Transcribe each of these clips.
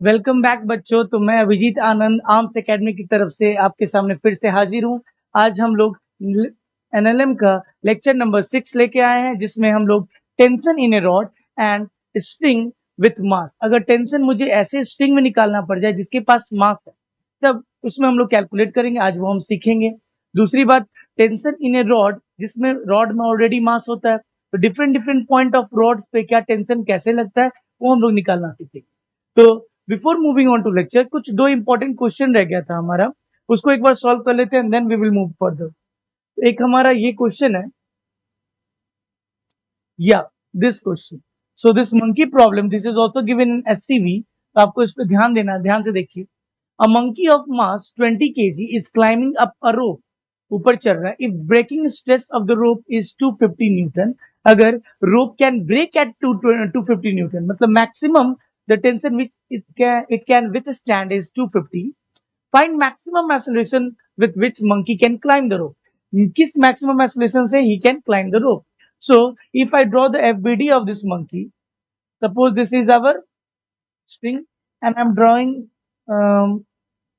Welcome back बच्चों। तो मैं अभिजीत आनंद आर्म्स एकेडमी की तरफ से आपके सामने फिर से हाजिर हूँ। आज हम लोग एनएलएम का लेक्चर नंबर 6 लेके आए हैं, जिसमें हम लोग tension in A rod and string with mass. अगर टेंशन मुझे ऐसे स्ट्रिंग में निकालना पड़ जाए जिसके पास मास है, तब उसमें हम लोग कैलकुलेट करेंगे। आज वो हम सीखेंगे। दूसरी बात, टेंशन इन ए रॉड, जिसमें रॉड में ऑलरेडी मास होता है, तो different different point of rod पे क्या टेंशन कैसे लगता है वो हम लोग निकालना सीखेंगे। तो before moving on to lecture, कुछ दो इंपॉर्टेंट क्वेश्चन रह गया था हमारा, उसको एक बार सॉल्व कर लेते हैं, then we will move further. एक हमारा ये क्वेश्चन है, या this question. So this monkey problem, this is also given in SCV. तो आपको इस पर ध्यान देना है, ध्यान से देखिए। A monkey of mass 20 kg is climbing up a rope, ऊपर चढ़ रहा है। If breaking stress of the rope is 250 newton, अगर rope can break at 250 newton, मतलब maximum the tension which it can withstand is 250. Find maximum acceleration with which monkey can climb the rope. किस maximum acceleration से he can climb the rope? So if I draw the FBD of this monkey, suppose this is our string and I'm drawing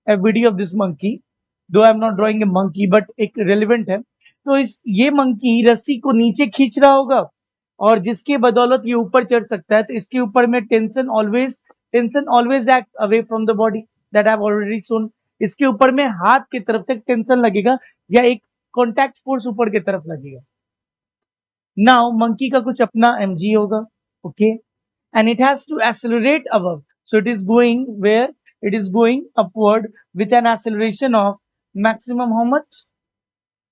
FBD of this monkey, though I'm not drawing a monkey but एक relevant है। तो इस ये monkey रस्सी को नीचे खींच रहा होगा, और जिसके बदौलत ये ऊपर चढ़ सकता है। तो इसके ऊपर में tension always act away from the body, that I have already shown. इसके ऊपर में हाथ की तरफ तक टेंशन लगेगा, या एक कॉन्टैक्ट फोर्स ऊपर की तरफ लगेगा। नाउ मंकी का कुछ अपना mg होगा, okay, and it has to accelerate above. So it is going where, it is going upward with an acceleration of maximum how much,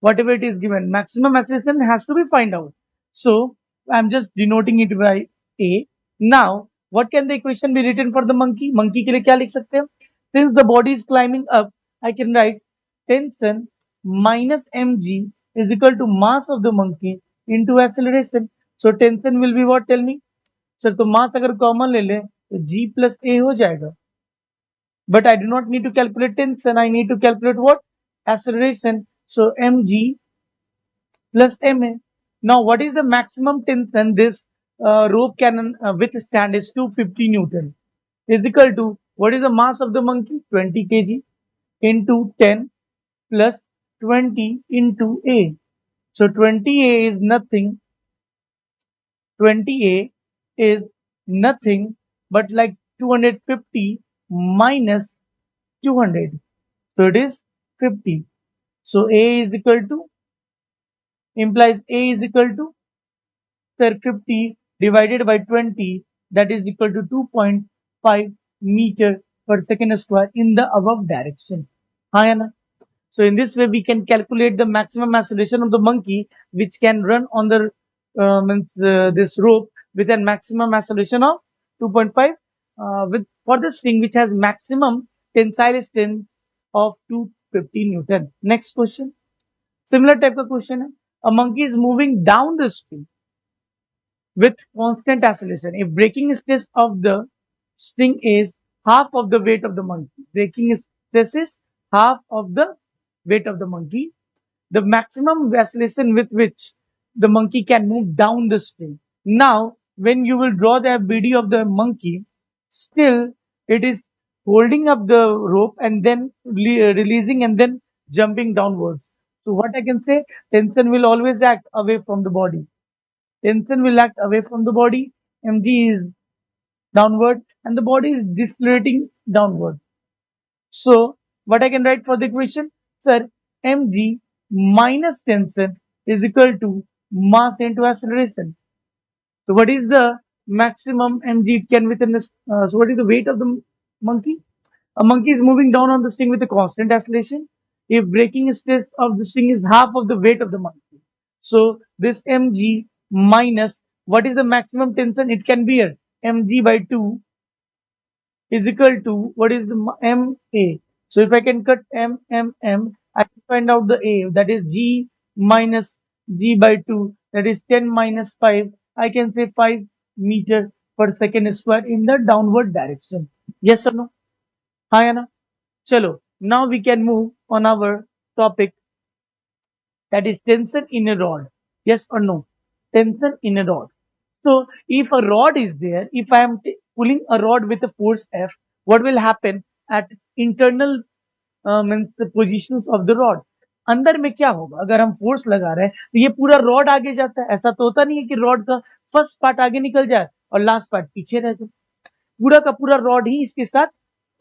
whatever it is given, maximum acceleration has to be find out. So I'm just denoting it by a. Now what can the equation be written for the monkey के लिए क्या लिख सकते हैं? Since the body is climbing up, I can write tension minus mg is equal to mass of the monkey into acceleration. So tension will be what, tell me sir? तो mass अगर common ले ले तो g plus a हो जाएगा, but I do not need to calculate tension, I need to calculate what, acceleration. So mg plus ma. Now what is the maximum tension this rope can withstand is 250 Newton, is equal to, what is the mass of the monkey, 20 kg into 10 plus 20 into a. So 20a is nothing, 20a is nothing but like 250 minus 200, so it is 50. So a is equal to, implies a is equal to, sir, 50 divided by 20, that is equal to 2.5 meter per second square in the above direction. हाँ ना? So in this way we can calculate the maximum acceleration of the monkey, which can run on the this rope with a maximum acceleration of 2.5 with for the string which has maximum tensile strength of 250 Newton. Next question. Similar type of question है. A monkey is moving down the string with constant acceleration. If breaking stress of the string is half of the weight of the monkey, breaking stress is half of the weight of the monkey, the maximum acceleration with which the monkey can move down the string. Now, when you will draw the BD of the monkey, still it is holding up the rope and then releasing and then jumping downwards. So what I can say, tension will always act away from the body. Tension will act away from the body. Mg is downward and the body is decelerating downward. So what I can write for the equation? Sir, mg minus tension is equal to mass into acceleration. So what is the maximum mg it can within this? So what is the weight of the monkey? A monkey is moving down on the string with a constant acceleration. If breaking stress of the string is half of the weight of the monkey, so this mg minus, what is the maximum tension it can bear? Mg by 2 is equal to, what is the ma. So if I can cut I can find out the a, that is g minus g by 2, that is 10 minus 5. I can say 5 meter per second square in the downward direction. Yes or no? हाँ या ना? चलो, now we can move on our topic, that is tension in a rod. Yes or no? Tension in a rod. So if a rod is there, if I am pulling a rod with a force F, what will happen at internal means position of the rod, अंदर में क्या होगा अगर हम force लगा रहे हैं तो ये पूरा रॉड आगे जाता है, ऐसा तो होता नहीं है कि रॉड का फर्स्ट पार्ट आगे निकल जाए और लास्ट पार्ट पीछे रह जाए, पूरा का पूरा रॉड ही इसके साथ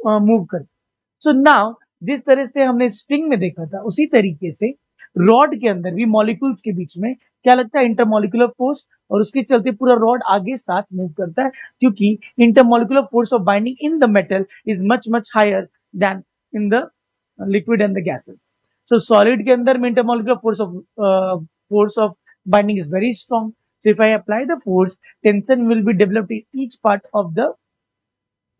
मूव करता है। सो नाउ जिस तरह से हमने स्ट्रिंग में देखा था उसी तरीके से रॉड के अंदर भी मॉलिक्यूल्स के बीच में क्या लगता है, इंटरमॉलिक्यूलर फोर्स, और उसके चलते पूरा रॉड आगे साथ मूव करता है क्योंकि intermolecular force of binding in the metal is much much higher than in the liquid and the gases. So solid के अंदर में intermolecular force of binding is very strong. So if I apply the force, tension will be developed in each part of the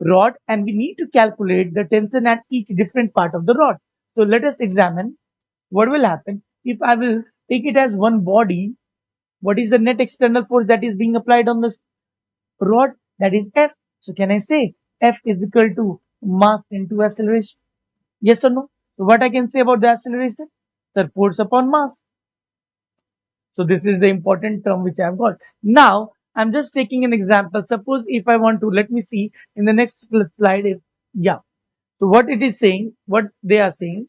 rod, and we need to calculate the tension at each different part of the rod. So let us examine what will happen if I will take it as one body. What is the net external force that is being applied on the rod? That is F. So can I say F is equal to mass into acceleration? Yes or no? So what I can say about the acceleration? The force upon mass. So this is the important term which I have got. Now I'm just taking an example. Suppose if I want to, let me see in the next slide. Yeah. So what it is saying, what they are saying,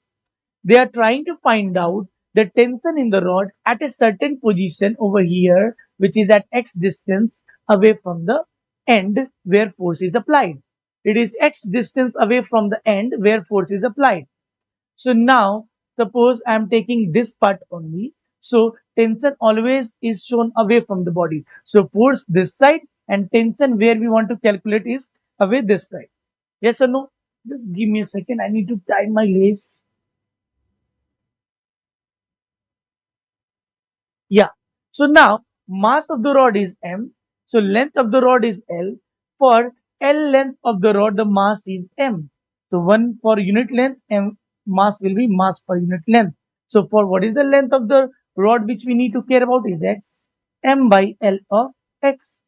they are trying to find out the tension in the rod at a certain position over here, which is at x distance away from the end where force is applied. It is x distance away from the end where force is applied. So now suppose I am taking this part only. So tension always is shown away from the body. So force this side and tension where we want to calculate is away this side. Yes or no? Just give me a second. I need to tie my lace. Yeah. So now mass of the rod is m. So length of the rod is L. For L length of the rod, the mass is m. So 1 for unit length, m mass will be mass per unit length. So for what is the length of the rod which we need to care about is x, m by L of x.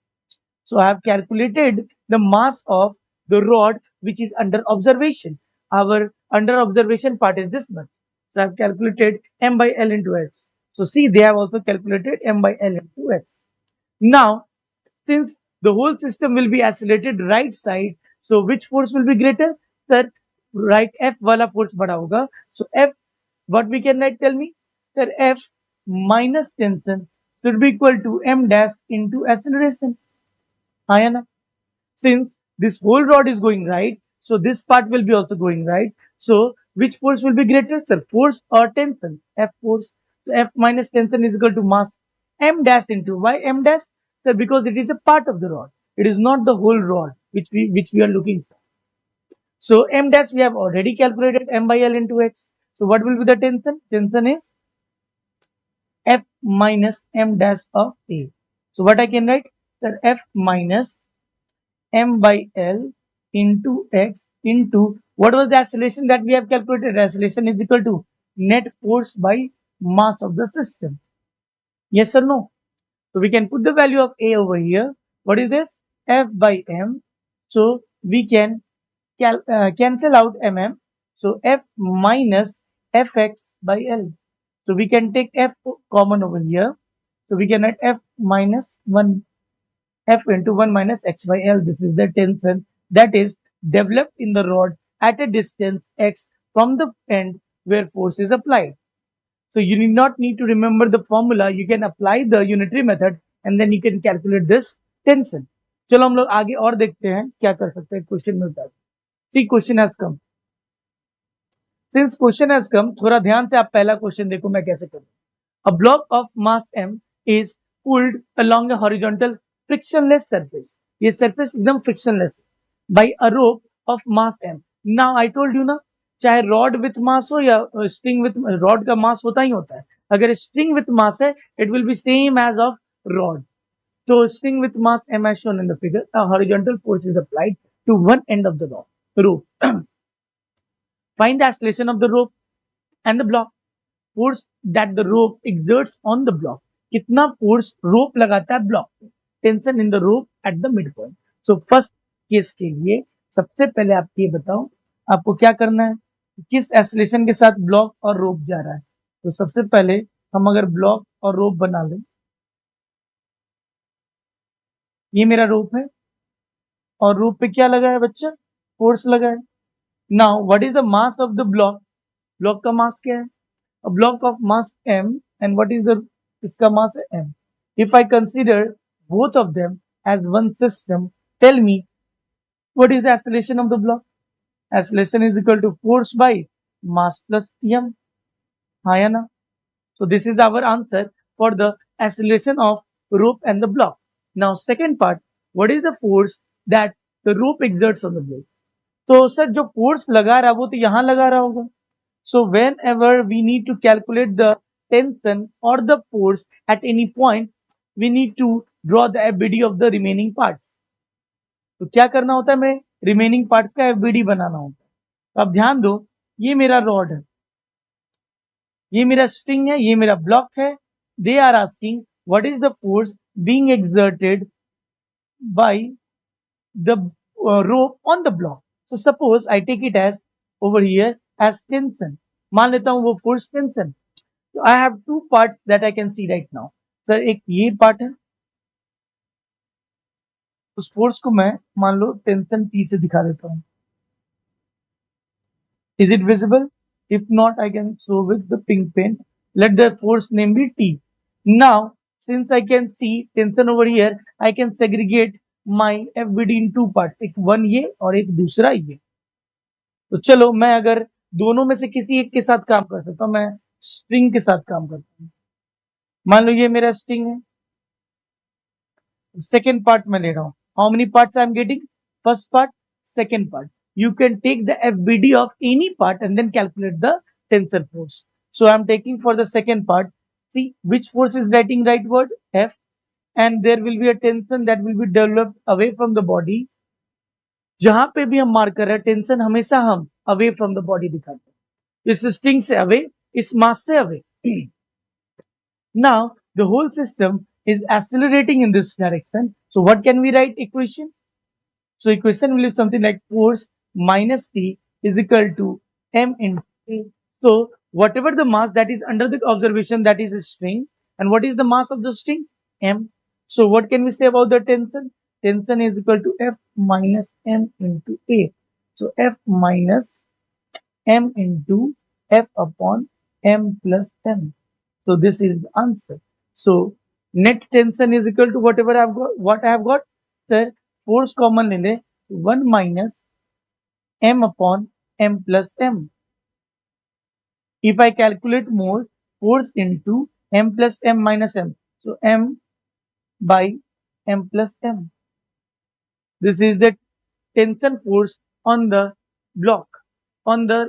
So I have calculated the mass of the rod which is under observation. Our under observation part is this much. So I have calculated m by L into x. So see, they have also calculated m by L into x. Now, since the whole system will be accelerated right side, so which force will be greater? Sir, right F wala force bada hoga. So F, what we can write, tell me? Sir, F minus tension should be equal to m dash into acceleration. Ayana. Since this whole rod is going right, so this part will be also going right. So which force will be greater, sir? Force or tension? F force. So F minus tension is equal to mass m dash into, why m dash? Sir, because it is a part of the rod. It is not the whole rod which we are looking for. So m dash we have already calculated, m by L into x. So what will be the tension? Tension is F minus m dash of A. So what I can write? Sir, F minus m by L into x into what was the acceleration that we have calculated? Acceleration is equal to net force by mass of the system. Yes or no? So we can put the value of A over here. What is this? F by m. So we can cancel out mm. So F minus fx by L. So we can take F common over here. So we can write F minus 1 F into 1 minus x by L. This is the tension that is developed in the rod at a distance x from the end where force is applied. So you need to remember the formula. You can apply the unitary method and then you can calculate this tension. चलो हम लोग आगे और देखते हैं क्या कर सकते हैं क्वेश्चन में बता। See, question has come. Since question has come, थोड़ा ध्यान से आप पहला क्वेश्चन देखो मैं कैसे करूँ। A block of mass m is pulled along a horizontal frictionless surface. ये surface एकदम frictionless by a rope of mass m. Now I told you ना, चाहे rod with mass हो या string with rod का mass होता ही होता है. अगर string with mass है, it will be same as of rod. So string with mass m as shown in the figure, a horizontal force is applied to one end of the rope. Find the acceleration of the rope and the block. Force that the rope exerts on the block. कितना force rope लगाता है block पे. Tension in the rope at the midpoint. So first case के लिए सबसे पहले आप ये बताओ आपको क्या करना है, किस acceleration के साथ block और rope जा रहा है. तो सबसे पहले हम अगर block और rope बना लें, ये मेरा rope है और rope पे क्या लगा है बच्चा, फोर्स लगा है. Now what is the mass of the block? Block का मास क्या है? A block of mass m and what is the इसका मास है m. If I consider both of them as one system, tell me what is the acceleration of the block? Acceleration is equal to force by mass plus m. हाँ या ना? So this is our answer for the acceleration of rope and the block. Now second part, what is the force that the rope exerts on the block? तो sir जो force लगा रहा है वो तो यहाँ लगा रहा होगा. So whenever we need to calculate the tension or the force at any point, we need to draw the FBD of the remaining parts. तो क्या करना होता है? हमें रिमेनिंग पार्ट्स का FBD बनाना होता है. तो अब ध्यान दो, ये मेरा रॉड है, ये मेरा स्ट्रिंग है, ये मेरा ब्लॉक है. They are asking what is the force being exerted by the rope on the block. So suppose I take it as over here as tension. मान लेता हूं वो force tension. So I have two parts that I can see right now. Sir एक ये part है, उस force को मैं मान लो टेंशन T से दिखा देता हूं. Is it visible? If not, I can show with the pink pen. Let the force name be T. Now, since I can see tension over here, I can segregate my FBD in two parts. एक one ये और एक दूसरा ये. तो चलो मैं अगर दोनों में से किसी एक के साथ काम कर सकता हूं, मैं स्ट्रिंग के साथ काम करता हूं. मान लो ये मेरा स्ट्रिंग है, सेकेंड पार्ट में ले रहा हूं. How many parts I am getting? First part, second part. You can take the FBD of any part and then calculate the tensor force. So I am taking for the second part. See which force is writing right word? F. And there will be a tension that will be developed away from the body. जहां पे भी हम mark कर रहे हैं tension हमेशा हम away from the body दिखाते हैं. इस स्ट्रिंग से अवे, इस मास से away. Now the whole system is accelerating in this direction. So what can we write equation? So equation will be something like force minus T is equal to m into A. So whatever the mass that is under the observation, that is a string, and what is the mass of the string? M. So what can we say about the tension? Tension is equal to F minus m into A. So F minus m into F upon m plus m. So this is the answer. So net tension is equal to whatever I have got. What I have got? Sir, force common ले ले, 1 minus m upon m plus m. If I calculate more, force into m plus m minus m. So m by m plus m. This is the tension force on the block, on the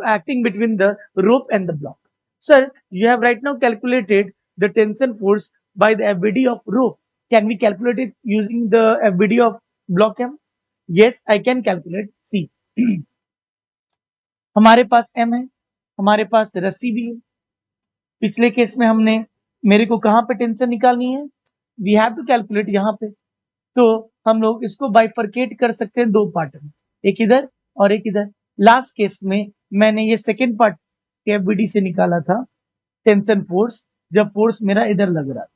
acting between the rope and the block. Sir, you have right now calculated the tension force by the FBD of rope. Can we calculate it using the FBD of block M? Yes, I can calculate. See, हमारे पास M है, हमारे पास रस्सी भी है. पिछले case में हमने मेरे को कहां पे टेंशन निकालनी है? वी हैव टू कैलकुलेट यहाँ पे. तो हम लोग इसको बाइफरकेट कर सकते हैं दो पार्ट में, एक इधर और एक इधर. लास्ट केस में मैंने ये सेकेंड पार्ट FBD से निकाला था टेंशन फोर्स, जब फोर्स मेरा इधर लग रहा था.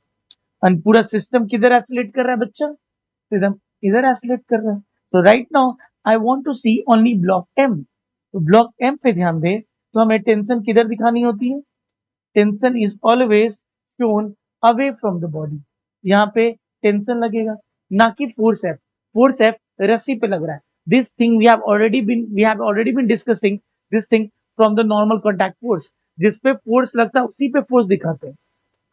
और पूरा सिस्टम किधर एसिलेट कर रहा है बच्चा? सिस्टम इधर एसिलेट कर रहा है. तो right now I want to see only block M. तो ब्लॉक M पे ध्यान दे, तो हमें टेंशन किधर दिखानी होती है? Tension is always shown away from the body. यहाँ पे टेंशन लगेगा, ना कि फोर्स F. फोर्स F रस्सी पे लग रहा है. This thing we have already been discussing this thing from the normal contact force. जिस पे फोर्स लगता है उसी पे फोर्स दिखाते हैं.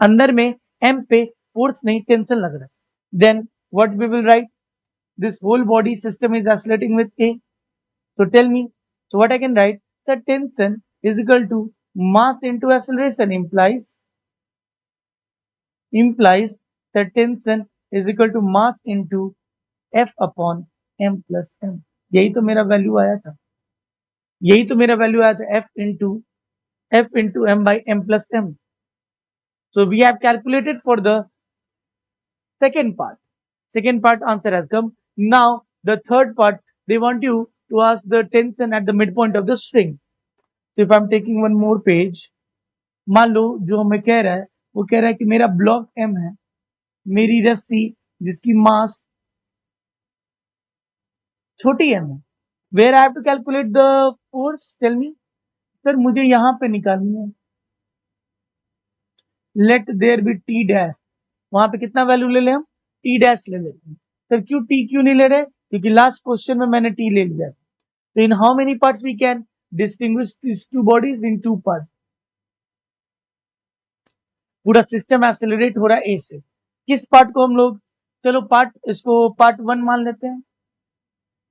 अंदर में M पे फोर्स नहीं, टेंशन लग रहा है. Then what we will write? This whole body system is oscillating with A. So tell me, so what I can write? The tension is equal to mass into acceleration implies the tension is equal to mass into F upon m plus m. यही तो मेरा value आया था, यही तो मेरा value आया था, F into m by m plus m. So we have calculated for the second part. Second part answer has come. Now the third part, they want you to ask the tension at the midpoint of the string. So if I'm taking one more page, मान लो जो हमें कह रहा है वो कह रहा है कि मेरा ब्लॉक M है, मेरी रस्सी जिसकी मास छोटी m है, where I have to calculate the force, tell me. Sir मुझे यहाँ पे निकालनी है। Let there be T dash, वहां पे कितना वैल्यू ले लें हम, टी डैश ले लेते हैं। सर क्यों टी क्यों नहीं ले रहे, क्योंकि लास्ट क्वेश्चन में मैंने टी ले लिया। तो in how many parts we can distinguish this two bodies in two part. पूरा सिस्टम एक्सेलरेट हो रहा है ए से। किस पार्ट को हम लोग, चलो पार्ट, इसको पार्ट 1 मान लेते हैं,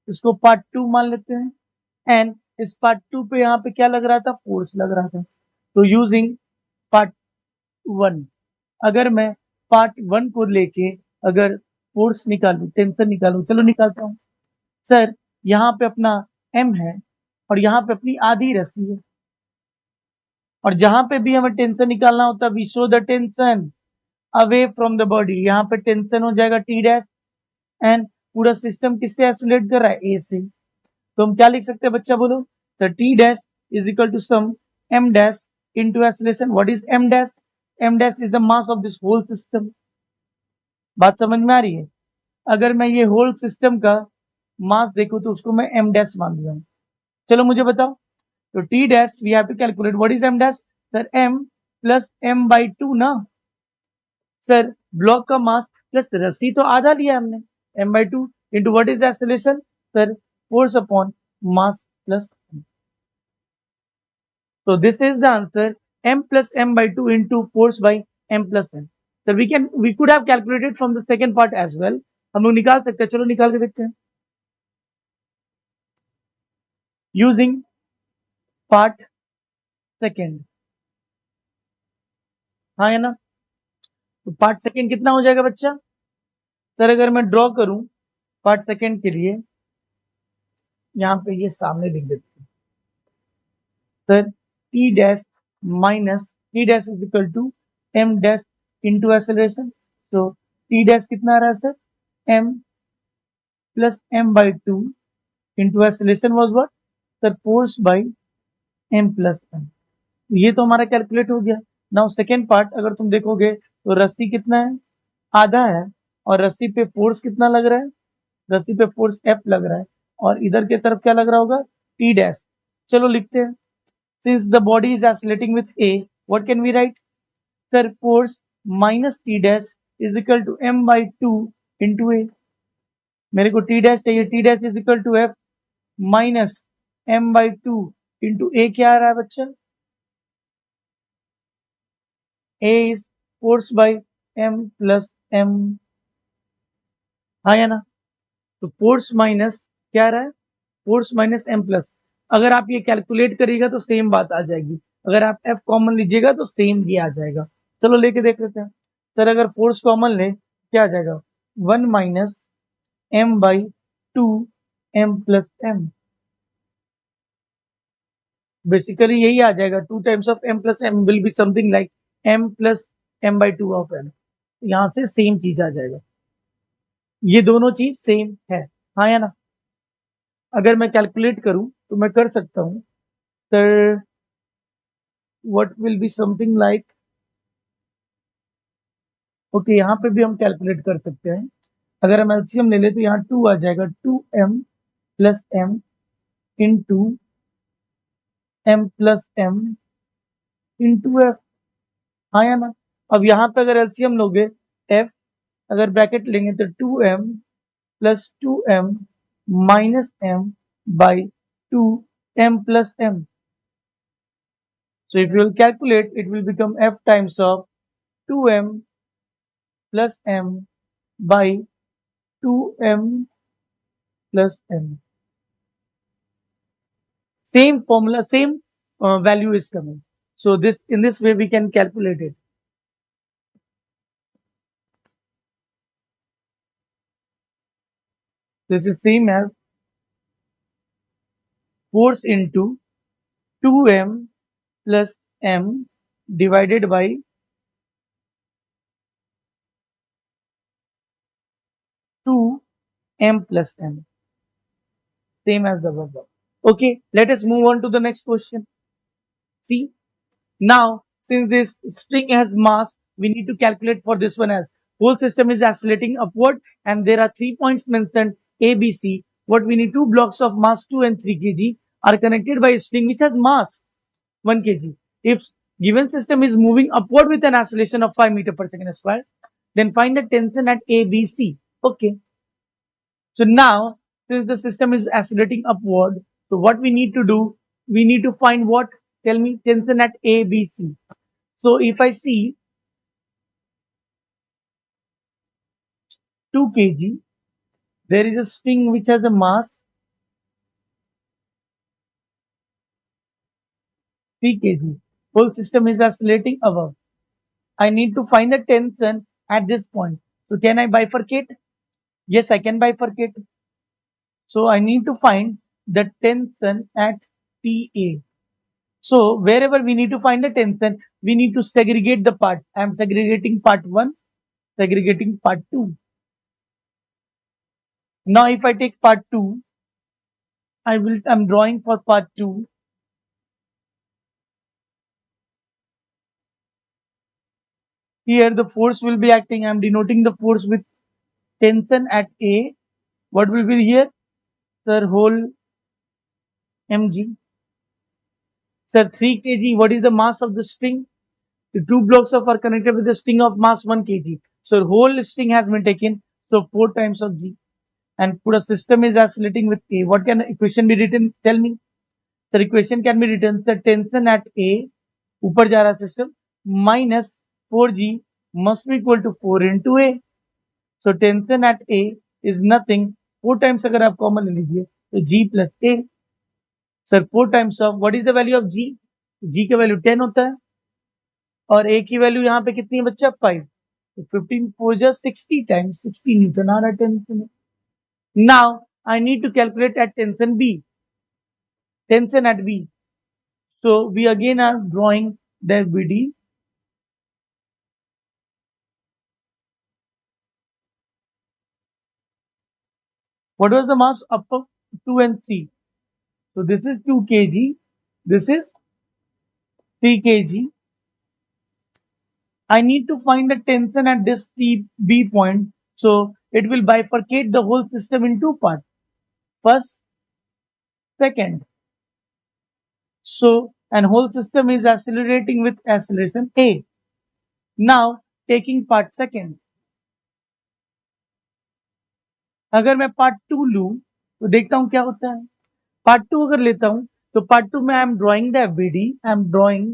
इसको पार्ट 2 मान लेते हैं। एंड इस पार्ट 2 पे यहाँ पे क्या लग रहा था, फोर्स लग रहा था। तो यूजिंग पार्ट 1, अगर मैं पार्ट 1 को लेके अगर फोर्स निकालू, टेंशन निकालू, चलो निकालता हूँ। सर यहाँ पे अपना m है और यहाँ पे अपनी आधी रस्सी है, और जहां पे भी हमें टेंशन निकालना होता है we show the tension away from the body. यहाँ पे टेंशन हो जाएगा टी डैश, एंड पूरा सिस्टम किससे एक्सीलरेट कर रहा है, ए से। तो हम क्या लिख सकते हैं बच्चा, बोलो। तो T dash is equal to some M dash into acceleration. What is M dash, M dash is the mass of this whole system. बात समझ में आ रही है। अगर मैं ये होल सिस्टम का मास देखूं तो उसको मैं एम डैश मान लिया हूं। चलो मुझे बताओ, तो T dash we have to calculate what is M dash. Sir M plus M by two ना। सर ब्लॉक का मास प्लस रस्सी तो आधा लिया हमने, M by two into what is the acceleration, sir force upon mass plus. so this is the answer, m plus m by 2 into force by m plus n. so we could have calculated from the second part as well, हम लोग निकाल सकते हैं, चलो निकाल के देखते हैं using part second। हाँ है ना। तो पार्ट सेकेंड कितना हो जाएगा बच्चा, सर अगर मैं ड्रॉ करूं पार्ट सेकेंड के लिए, यहाँ पे ये सामने लिख देते हैं। Sir T dash minus T dash is equal to M dash into acceleration. तो टी डैश कितना आ रहा है sir, M plus M by two into acceleration was what, sir force by M plus M. ये तो हमारा calculate हो गया। नाउ सेकेंड पार्ट अगर तुम देखोगे तो रस्सी कितना है, आधा है, और रस्सी पे फोर्स कितना लग रहा है, रस्सी पे फोर्स एफ लग रहा है, और इधर की तरफ क्या लग रहा होगा, टी डैश। चलो लिखते हैं, since the body is accelerating with A, what can we write, sir force minus T dash is equal to M by two into A. मेरे को टी डैश चाहिए, T dash is equal to F minus M by two into A. क्या आ रहा है बच्चा, A is force by M plus M, हाँ या ना। तो फोर्स माइनस क्या आ रहा है, फोर्स माइनस एम प्लस। अगर आप ये कैलकुलेट करिएगा तो सेम बात आ जाएगी, अगर आप एफ कॉमन लीजिएगा तो सेम ये आ जाएगा। चलो लेके देख लेते हैं। सर अगर फोर्स कॉमन ले क्या आ जाएगा, 1 minus M by two M plus M. Basically यही आ जाएगा, 2 times of m plus m will be something like m plus m by two of m। यहाँ से सेम चीज आ जाएगा, ये दोनों चीज सेम है, हाँ या ना। अगर मैं कैलकुलेट करूं तो मैं कर सकता हूं, sir what will be something like, okay यहाँ पे भी हम कैलकुलेट कर सकते हैं। अगर हम एलसीएम ले ले तो यहाँ 2 आ जाएगा, 2m plus m into m plus m into f, हाँ या ना। अब यहाँ पे अगर एलसीएम लोगे, f अगर ब्रैकेट लेंगे तो 2m plus 2m minus m by 2m plus m। So if you will calculate, it will become f times of 2m plus m by 2m plus m. Same formula, same value is coming. So this, in this way we can calculate it. This is same as force into 2m plus m divided by 2m plus m. Same as the above. Okay, let us move on to the next question. See, now since this string has mass, we need to calculate for this one as whole system is accelerating upward and there are 3 points mentioned A, B, C. What we need, two blocks of mass 2 and 3 kg are connected by a string which has mass 1 kg. If given system is moving upward with an acceleration of 5 meter per second square, then find the tension at A, B, C. Okay. So now, since the system is accelerating upward, so what we need to do, we need to find what? Tell me tension at A, B, C. So if I see 2 kg, there is a string which has a mass 3 kg. Whole system is accelerating above. I need to find the tension at this point. So can I bifurcate? Yes, I can bifurcate. So I need to find the tension at TA. So wherever we need to find the tension, we need to segregate the part. I am segregating part 1, segregating part 2. Now if I take part 2, I'm drawing for part 2. Here the force will be acting. I am denoting the force with tension at A. What will be here? Sir, whole mg. Sir, 3 kg. What is the mass of the string? The two blocks of are connected with a string of mass 1 kg. So whole string has been taken. So 4 times of g. And put a system is oscillating with A. What can the equation be written? Tell me. The equation can be written. The tension at A, ऊपर जा रहा system, minus 4g must be equal to 4 into A. So tension at A is nothing. 4 times अगर आप common ले लीजिए तो g plus A. Sir 4 times of what is the value of g? G का value 10 होता है और A की value यहाँ पे कितनी है बच्चा 5. तो 15 4 जा 60 times 60 न्यूटन आ रहा है tension. Now I need to calculate at tension B. Tension at B. So we again are drawing the BD. What was the mass up of 2 and 3? So this is 2 kg. This is 3 kg. I need to find the tension at this B point. So it will bifurcate the whole system in two parts. First, second. So and whole system is accelerating with acceleration A. Now taking part second. अगर मैं part 2 लूं तो देखता हूं क्या होता है. Part 2 अगर लेता हूं तो पार्ट 2 में I am drawing the FBD. I am drawing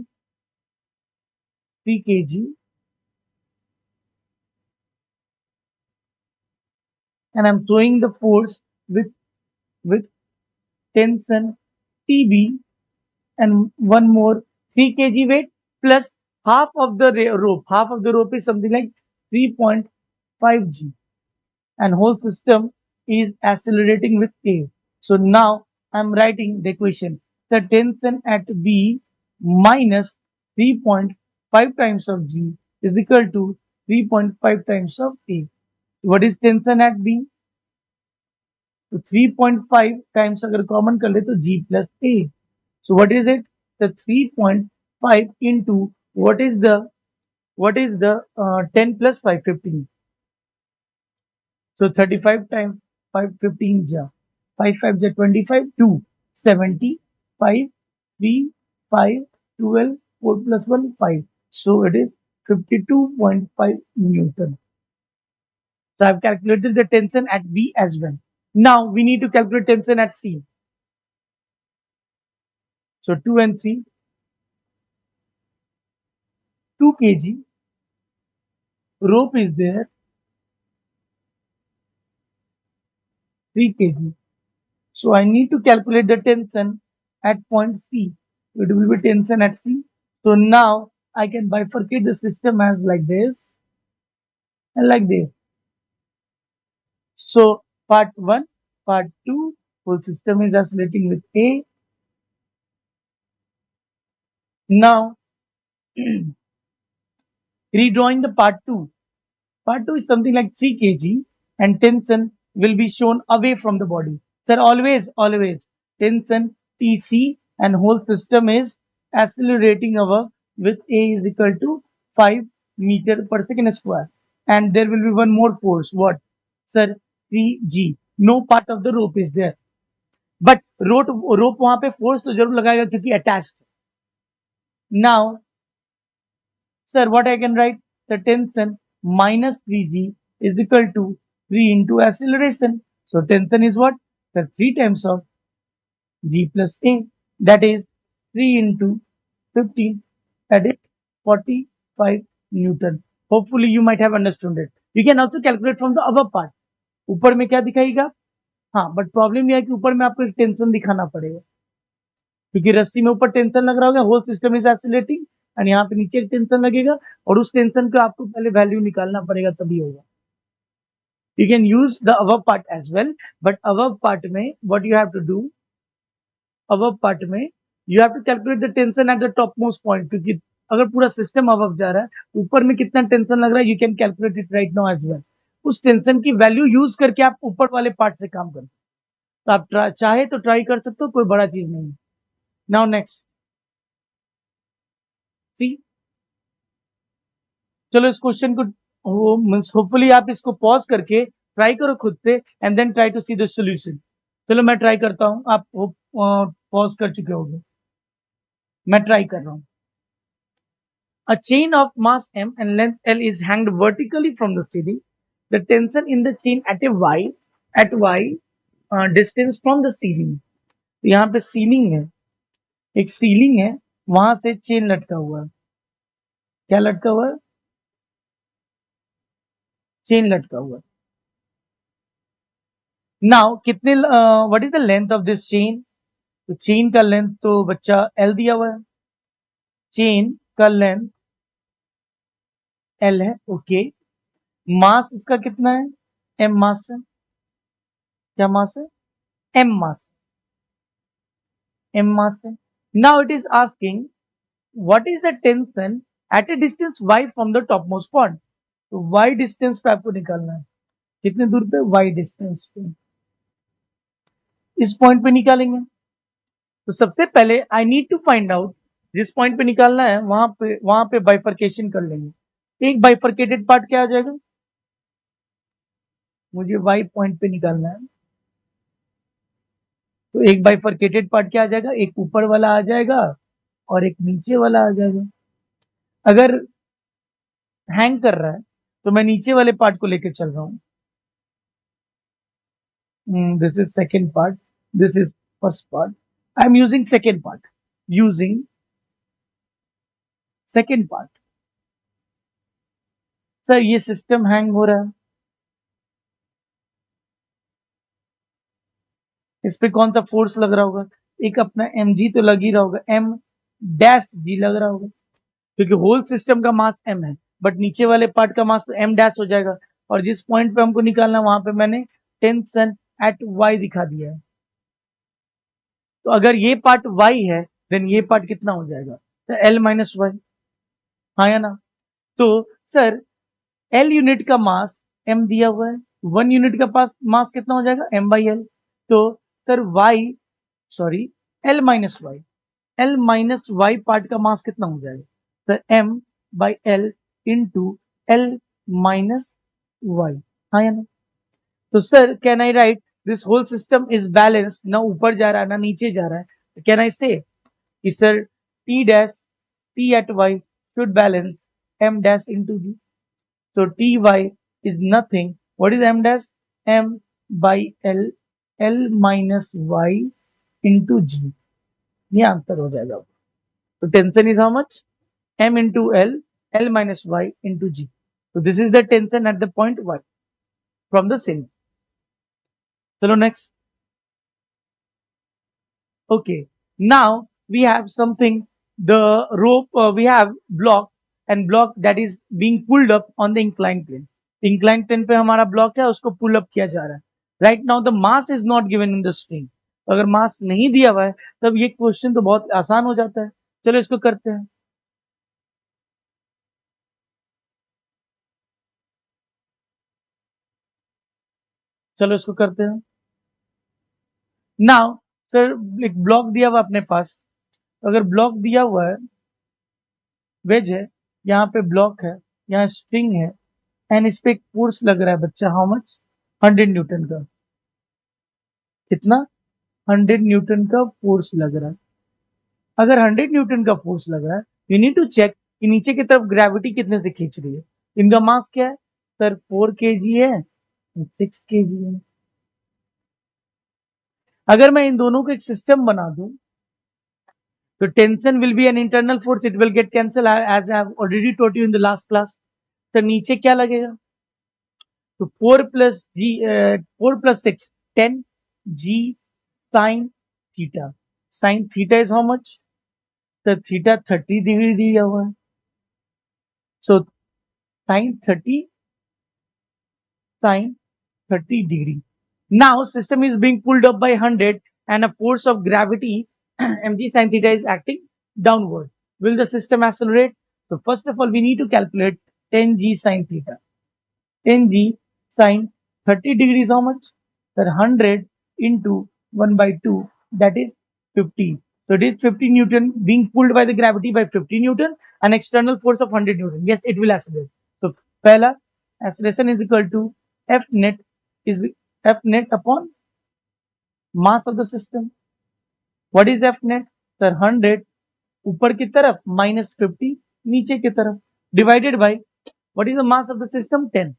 3 kg and I'm showing the force with tension TB and one more 3 kg weight plus half of the rope. Half of the rope is something like 3.5 g and whole system is accelerating with A. So now I'm writing the equation. The tension at B minus 3.5 times of G is equal to 3.5 times of A. What is tension at B? तो 3.5 times अगर common कर ले तो G plus A. So what is it? The 3.5 into what is the 10 plus 5 15. So 35 times 5 15 ja 5 5 ja 25 2 70 5 3 5 12 4 plus 1 5. So it is 52.5 Newton. So I've calculated the tension at B as well. Now we need to calculate tension at C. So 2 and 3, 2 kg, rope is there, 3 kg. So I need to calculate the tension at point C. It will be tension at C. So now I can bifurcate the system as like this and like this. So part 1, part 2, whole system is oscillating with A. Now redrawing the part 2. Part 2 is something like 3 kg and tension will be shown away from the body. Sir, always tension TC and whole system is accelerating over with A is equal to 5 meter per second square. And there will be one more force. What? Sir, 3G. No part of the rope is there, but rope वहां पे force तो जरूर लगाएगा क्योंकि attached. Now sir, what I can write? The tension minus 3g is equal to 3 into acceleration. So tension is what? The 3 times of g plus a, that is 3 into 15, that is 45 Newton. Hopefully you might have understood it. You can also calculate from the above part. ऊपर में क्या दिखाएगा? हाँ, but problem यह है कि ऊपर में आपको एक टेंशन दिखाना पड़ेगा क्योंकि रस्सी में ऊपर टेंशन लग रहा होगा, whole system is accelerating, and यहाँ पे नीचे एक टेंशन लगेगा और उस टेंशन का आपको पहले वैल्यू निकालना पड़ेगा तभी होगा। You can use the above part as well, but above part में what you have to do, above part में you have to calculate the tension at the topmost point, क्योंकि अगर पूरा सिस्टम above जा रहा है ऊपर में कितना टेंशन लग रहा है, you can calculate it right now as well. उस टेंशन की वैल्यू यूज करके आप ऊपर वाले पार्ट से काम करें, तो आप चाहे तो ट्राई कर सकते हो, कोई बड़ा चीज नहीं है। नाउ नेक्स्ट सी, चलो इस क्वेश्चन को होपफुली आप इसको पॉज करके ट्राई करो खुद से and then try to see the solution. चलो मैं ट्राई करता हूँ, आप पॉज कर चुके होंगे, मैं ट्राई कर रहा हूँ। A chain of mass m and length l is hanged vertically from the ceiling. The tension in the chain at y distance from the ceiling. तो यहाँ पे सीलिंग है, एक सीलिंग है, वहां से चेन लटका हुआ है। क्या लटका हुआ है? चेन लटका हुआ है। नाउ कितने what is the length of this chain? तो चेन का लेंथ तो बच्चा एल दिया हुआ है, चेन का लेंथ एल है, ओके। मास इसका कितना है? एम मास है। क्या मास है? एम मास, एम मास है। Now it is asking what is the tension eight A distance y from the top most point. तो y डिस्टेंस पे आपको निकालना है, कितने दूर पे? y डिस्टेंस पे, इस पॉइंट पे निकालेंगे। तो सबसे पहले I need to find out, जिस पॉइंट पे निकालना है वहां पे बाइफर्केशन कर लेंगे। एक बाइफर्केटेड पार्ट क्या आ जाएगा? मुझे y पॉइंट पे निकालना है, तो एक बाइफर्केटेड पार्ट क्या आ जाएगा? एक ऊपर वाला आ जाएगा और एक नीचे वाला आ जाएगा। अगर हैंग कर रहा है तो मैं नीचे वाले पार्ट को लेकर चल रहा हूं। This is second part, this is first part, I am using second part, using second part. Sir ये सिस्टम हैंग हो रहा है, इस पे कौन सा फोर्स लग रहा होगा? एक अपना एम जी तो लग ही रहा होगा, एम डैश जी लग रहा होगा, क्योंकि होल सिस्टम का मास एम है, बट नीचे वाले पार्ट का मास तो एम डैश हो जाएगा। और जिस पॉइंट पे हमको निकालना है वहां पे मैंने टेंशन एट वाई दिखा दिया है, तो अगर ये पार्ट वाई है देन ये पार्ट कितना हो जाएगा? तो एल माइनस वाई, हाँ या ना? तो सर एल यूनिट का मास एम दिया हुआ है, 1 यूनिट का पास मास कितना हो जाएगा? M by L. तो sir Y, sorry, L minus Y, L minus Y part का मास कितना हो जाएगा? तो M by L into L minus Y, हाँ या ना? तो sir can I write this whole system is balance, ना ऊपर जा रहा है ना नीचे जा रहा है, तो कैन आई से कि sir T dash T at Y should balance M dash into G. So Ty is nothing. What is m dash? M by L, L minus y into G. ये answer हो जाएगा। तो tension is how much? M into L, L minus y into G. So this is the tension at the point y from the ceiling. चलो next. Okay. Now we have something. The rope we have block and block that is being pulled up on the inclined plane. Incline plane पे हमारा block है, उसको pull up किया जा रहा है। Right now the mass is not given in the string. अगर मास नहीं दिया हुआ है तब ये क्वेश्चन तो बहुत आसान हो जाता है। चलो इसको करते हैं। चलो इसको करते हैं। नाउ सर एक ब्लॉक दिया हुआ अपने पास, अगर ब्लॉक दिया हुआ है, वेज है, यहाँ पे ब्लॉक है, यहाँ स्ट्रिंग है, एंड इस पे एक फोर्स लग रहा है बच्चा, हाउ मच? 100 न्यूटन का। कितना 100 न्यूटन का फोर्स लग रहा है। अगर 100 न्यूटन का फोर्स लग रहा है, यू नीड टू चेक कि नीचे की तरफ ग्रेविटी कितने से खींच रही है। इनका मास क्या है सर? 4 kg है, 6 kg है। अगर मैं इन दोनों को एक सिस्टम बना दूं, तो tension will be an internal force, it will get cancel as I have already told you in the last class. तो नीचे क्या लगेगा? तो 4 plus 6 10 g sin theta. Sin theta is how much? तो थीटा 30 डिग्री दिया हुआ है। सो sin 30 sin 30 degree. Now system is being pulled up by 100 and a force of gravity mg sin theta is acting downward. Will the system accelerate? So first of all we need to calculate 10g sin theta. 10g sin 30 degrees how much? So 100 into 1 by 2, that is 50. So it is 50 Newton being pulled by the gravity by 50 Newton and external force of 100 Newton. Yes, it will accelerate. So pehla acceleration is equal to F net is F net upon mass of the system. What is F net? Sir 100 ऊपर की तरफ minus 50 नीचे की तरफ divided by what is the mass of the system? 10.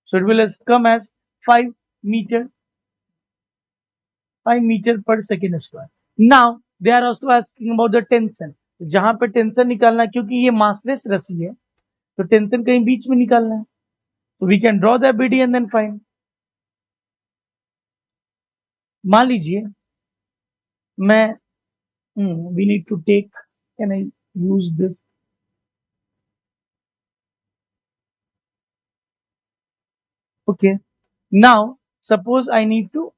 So it will come as 5 meter per second square. Now they are also asking about the tension. जहां पे tension निकालना है, क्योंकि ये मासलेस रस्सी है तो टेंशन कहीं बीच में निकालना है। तो we can draw the BD and then find. मान लीजिए मैं we need to take, can I use this? Okay, now suppose I need to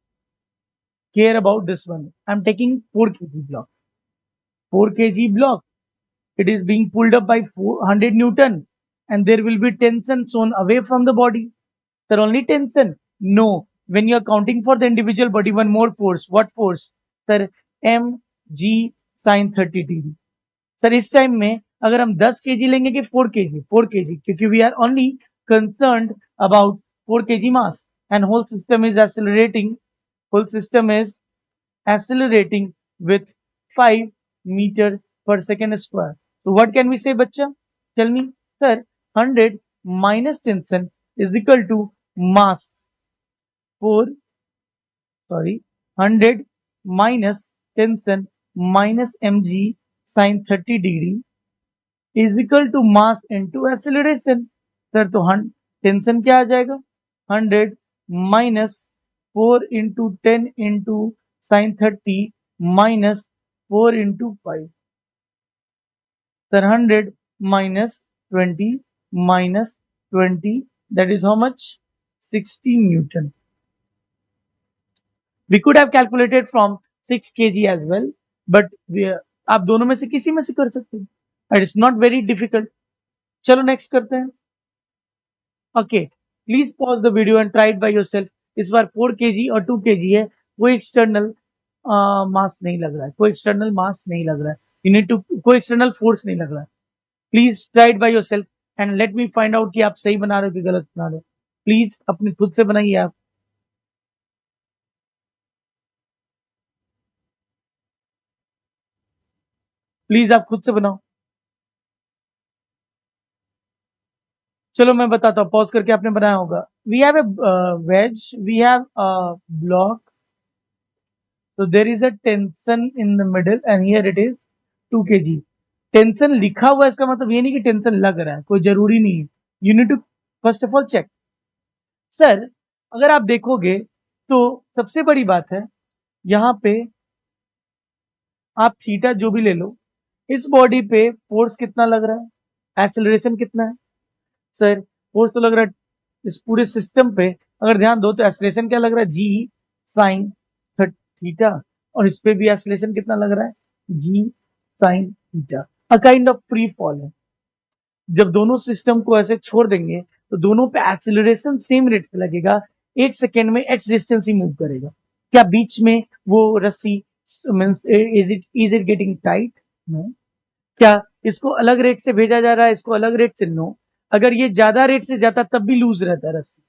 care about this one. I'm taking 4 kg block. 4 kg block, it is being pulled up by 400 Newton and there will be tension shown away from the body. Sir, only tension? No. When you are counting for the individual body, one more force. What force? Sir, mg sin 30 degree. Sir इस time में अगर हम 10 kg लेंगे कि 4 kg? 4 kg, क्योंकि we are only concerned about 4 kg mass and whole system is accelerating, whole system is accelerating with 5 meter per second square. So what can we say, bacha? Tell me, sir. 100 minus tension is equal to mass 100 minus tension minus mg sin 30 degree is equal to mass into acceleration. Sir तो tension क्या आ जाएगा? 100 minus 4 into 10 into sin 30 minus 4 into 5. Sir 100 minus 20 minus 20, that is how much? 60 Newton. We could have calculated from 6 kg as well, but आप दोनों में से किसी में से कर सकते हैं. It is not very difficult. चलो नेक्स्ट करते हैं. Okay, please pause the video and try it by yourself. इस बार 4 kg और 2 kg है, कोई एक्सटर्नल मास नहीं लग रहा है, कोई एक्सटर्नल मास नहीं लग रहा है, यू नीड टू, कोई एक्सटर्नल फोर्स नहीं लग रहा है. Please try it by yourself and let me find out कि आप सही बना रहे हो कि गलत बना रहे हो. प्लीज अपने खुद से बनाइए आप. प्लीज आप खुद से बनाओ. चलो मैं बताता हूँ, पॉज करके आपने बनाया होगा. We have a wedge, we have a block, so there is a tension in the middle and here it is 2 kg. Tension लिखा हुआ है इसका मतलब ये नहीं कि टेंशन लग रहा है, कोई जरूरी नहीं है. You need to first of all check. Sir अगर आप देखोगे तो सबसे बड़ी बात है यहाँ पे, आप थीटा जो भी ले लो, इस बॉडी पे फोर्स कितना लग रहा है, एक्सेलरेशन कितना है? सर फोर्स तो लग रहा है इस पूरे सिस्टम पे, अगर ध्यान दो तो एक्सेलरेशन क्या लग रहा है? G sine theta. और इस पे भी एक्सेलरेशन कितना लग रहा है? G sine theta. A kind of free fall है. जब दोनों सिस्टम को ऐसे छोड़ देंगे तो दोनों पे एक्सेलरेशन सेम रेट से लगेगा. 1 सेकेंड में x डिस्टेंस ही मूव करेगा. क्या बीच में वो रस्सी means is it getting tight? No. क्या इसको अलग रेट से भेजा जा रहा है, इसको अलग रेट से? नो. अगर ये ज्यादा रेट से जाता तब भी लूज रहता रस्सी.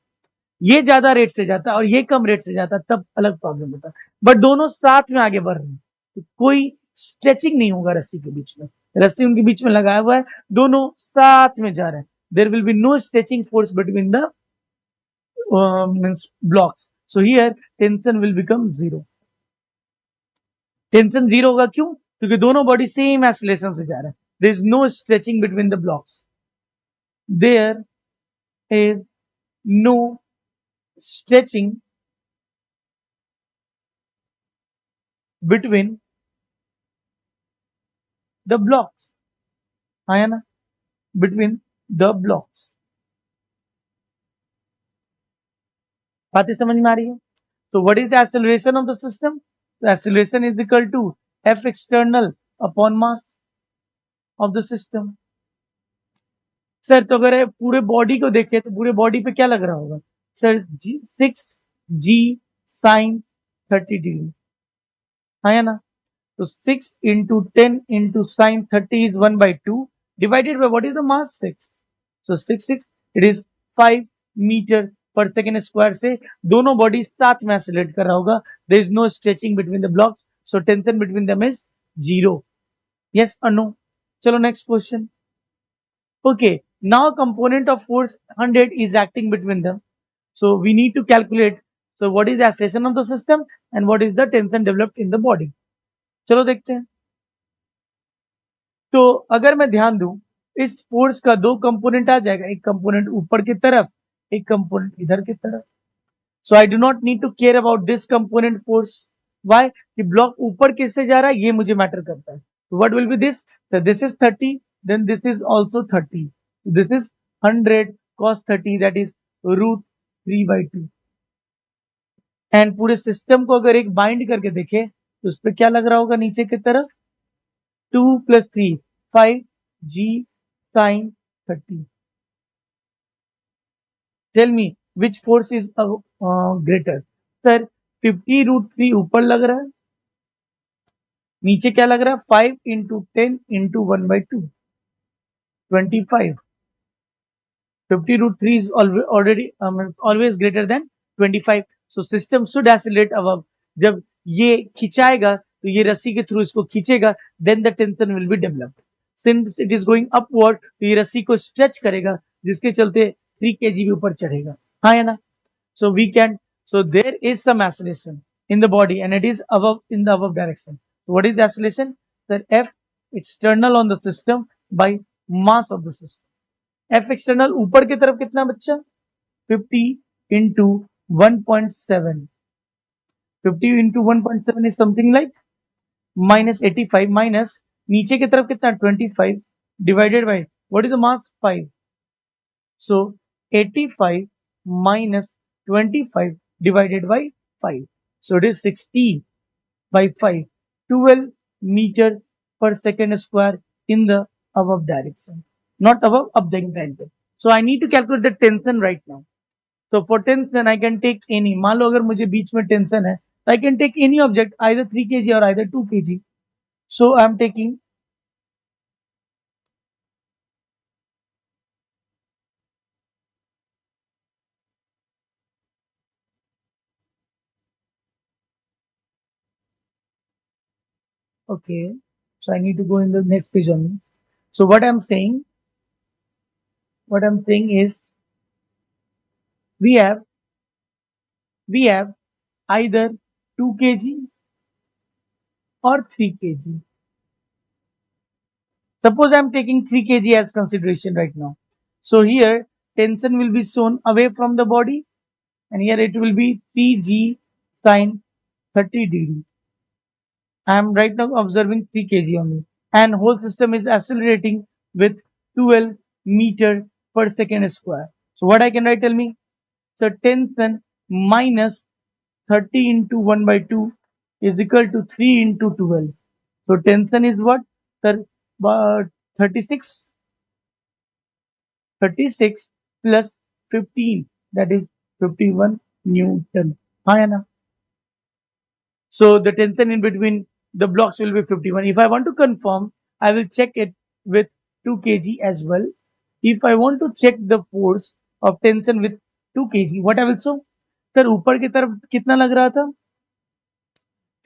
ये ज्यादा रेट से जाता और ये कम रेट से जाता तब अलग प्रॉब्लम होता। बट दोनों साथ में आगे बढ़ रहे हैं, तो कोई स्ट्रेचिंग नहीं होगा रस्सी के बीच में, रस्सी उनके बीच में लगाया हुआ है, दोनों साथ में जा रहे हैं। There will be no stretching force between the means blocks. So here tension will become zero. Tension zero होगा क्यों? क्योंकि दोनों बॉडी सेम एक्सेलरेशन से जा रहे हैं. There is no stretching between the blocks. There is no stretching between the blocks. आया ना? Between the blocks. बातें समझ में आ रही है? So what is the acceleration of the system? The acceleration is equal to F external upon mass of the system. Sir तो अगर पूरे बॉडी को देखें तो पूरे बॉडी पे क्या लग रहा होगा? Sir 6 g sin 30 degree. है ना? तो 6 into 10 into sin 30 is 1/2 divided by what is the mass? 6. So 6 it is 5 meter per second square से दोनों बॉडी साथ में एक्सेलरेट कर रहा होगा. There is no stretching between the blocks, so tension between them is 0. Yes or no? चलो next question. Okay, now component of force 100 is acting between them. So we need to calculate. So what is the acceleration of the system and what is the tension developed in the body? चलो देखते हैं. तो अगर मैं ध्यान दूं, इस force का दो कंपोनेंट आ जाएगा, एक कंपोनेंट ऊपर की तरफ, एक कंपोनेंट इधर की तरफ. So I do not need to care about this component force. Why? कि ब्लॉक ऊपर किससे जा रहा है ये मुझे मैटर करता है. What will be this? This is 30, then this is also 30. This is 100 cos 30, that is √3/2. And पूरे सिस्टम को अगर एक बाइंड करके देखे तो उस पर क्या लग रहा होगा नीचे की तरफ? 2 + 3 5g sin 30. Tell me which force is greater? Sir 50√3 ऊपर लग रहा है, नीचे क्या लग रहा है? 5 into 10 into 1/2 25. 50√3 is always greater than 25. So system should accelerate above. जब ये खिंचाएगा तो ये रस्सी के थ्रू इसको खींचेगा, then the tension will be developed. Since it is going upward, तो ये रस्सी को स्ट्रेच करेगा जिसके चलते 3 kg भी ऊपर चढ़ेगा. हाँ या ना? So we can, so there is some acceleration in the body and it is above, in the above direction. So what is the acceleration? That F external on the system by mass of the system. F external ऊपर की तरफ कितना बच्चा? 50 into 1.7. 50 into 1.7 is something like -85 minus नीचे की तरफ कितना? 25 divided by what is the mass? 5. So 85 minus 25 divided by 5. So it is 60 by 5. 12 meter per second square in the above direction. Not above, up the direction. So I need to calculate the tension right now. So for tension I can take any. मान लो अगर मुझे बीच में tension है, I can take any object, either 3 kg or either 2 kg. So I am taking okay. So I need to go in the next page only. So what I'm saying is we have either 2 kg or 3 kg. Suppose I'm taking 3 kg as consideration right now. So here tension will be shown away from the body and here it will be 3g sin 30 degree. I am right now observing 3 kg only and whole system is accelerating with 12 meter per second square. So what I can write, tell me? So tension minus 30 into 1/2 is equal to 3 into 12. So tension is what? Sir, 36 plus 15, that is 51 Newton. हाँ ना? So the tension in between the blocks will be 51. If I want to confirm, I will check it with 2 kg as well. If I want to check the force of tension with 2 kg. What I will show? Sir ऊपर की तरफ कितना लग रहा था?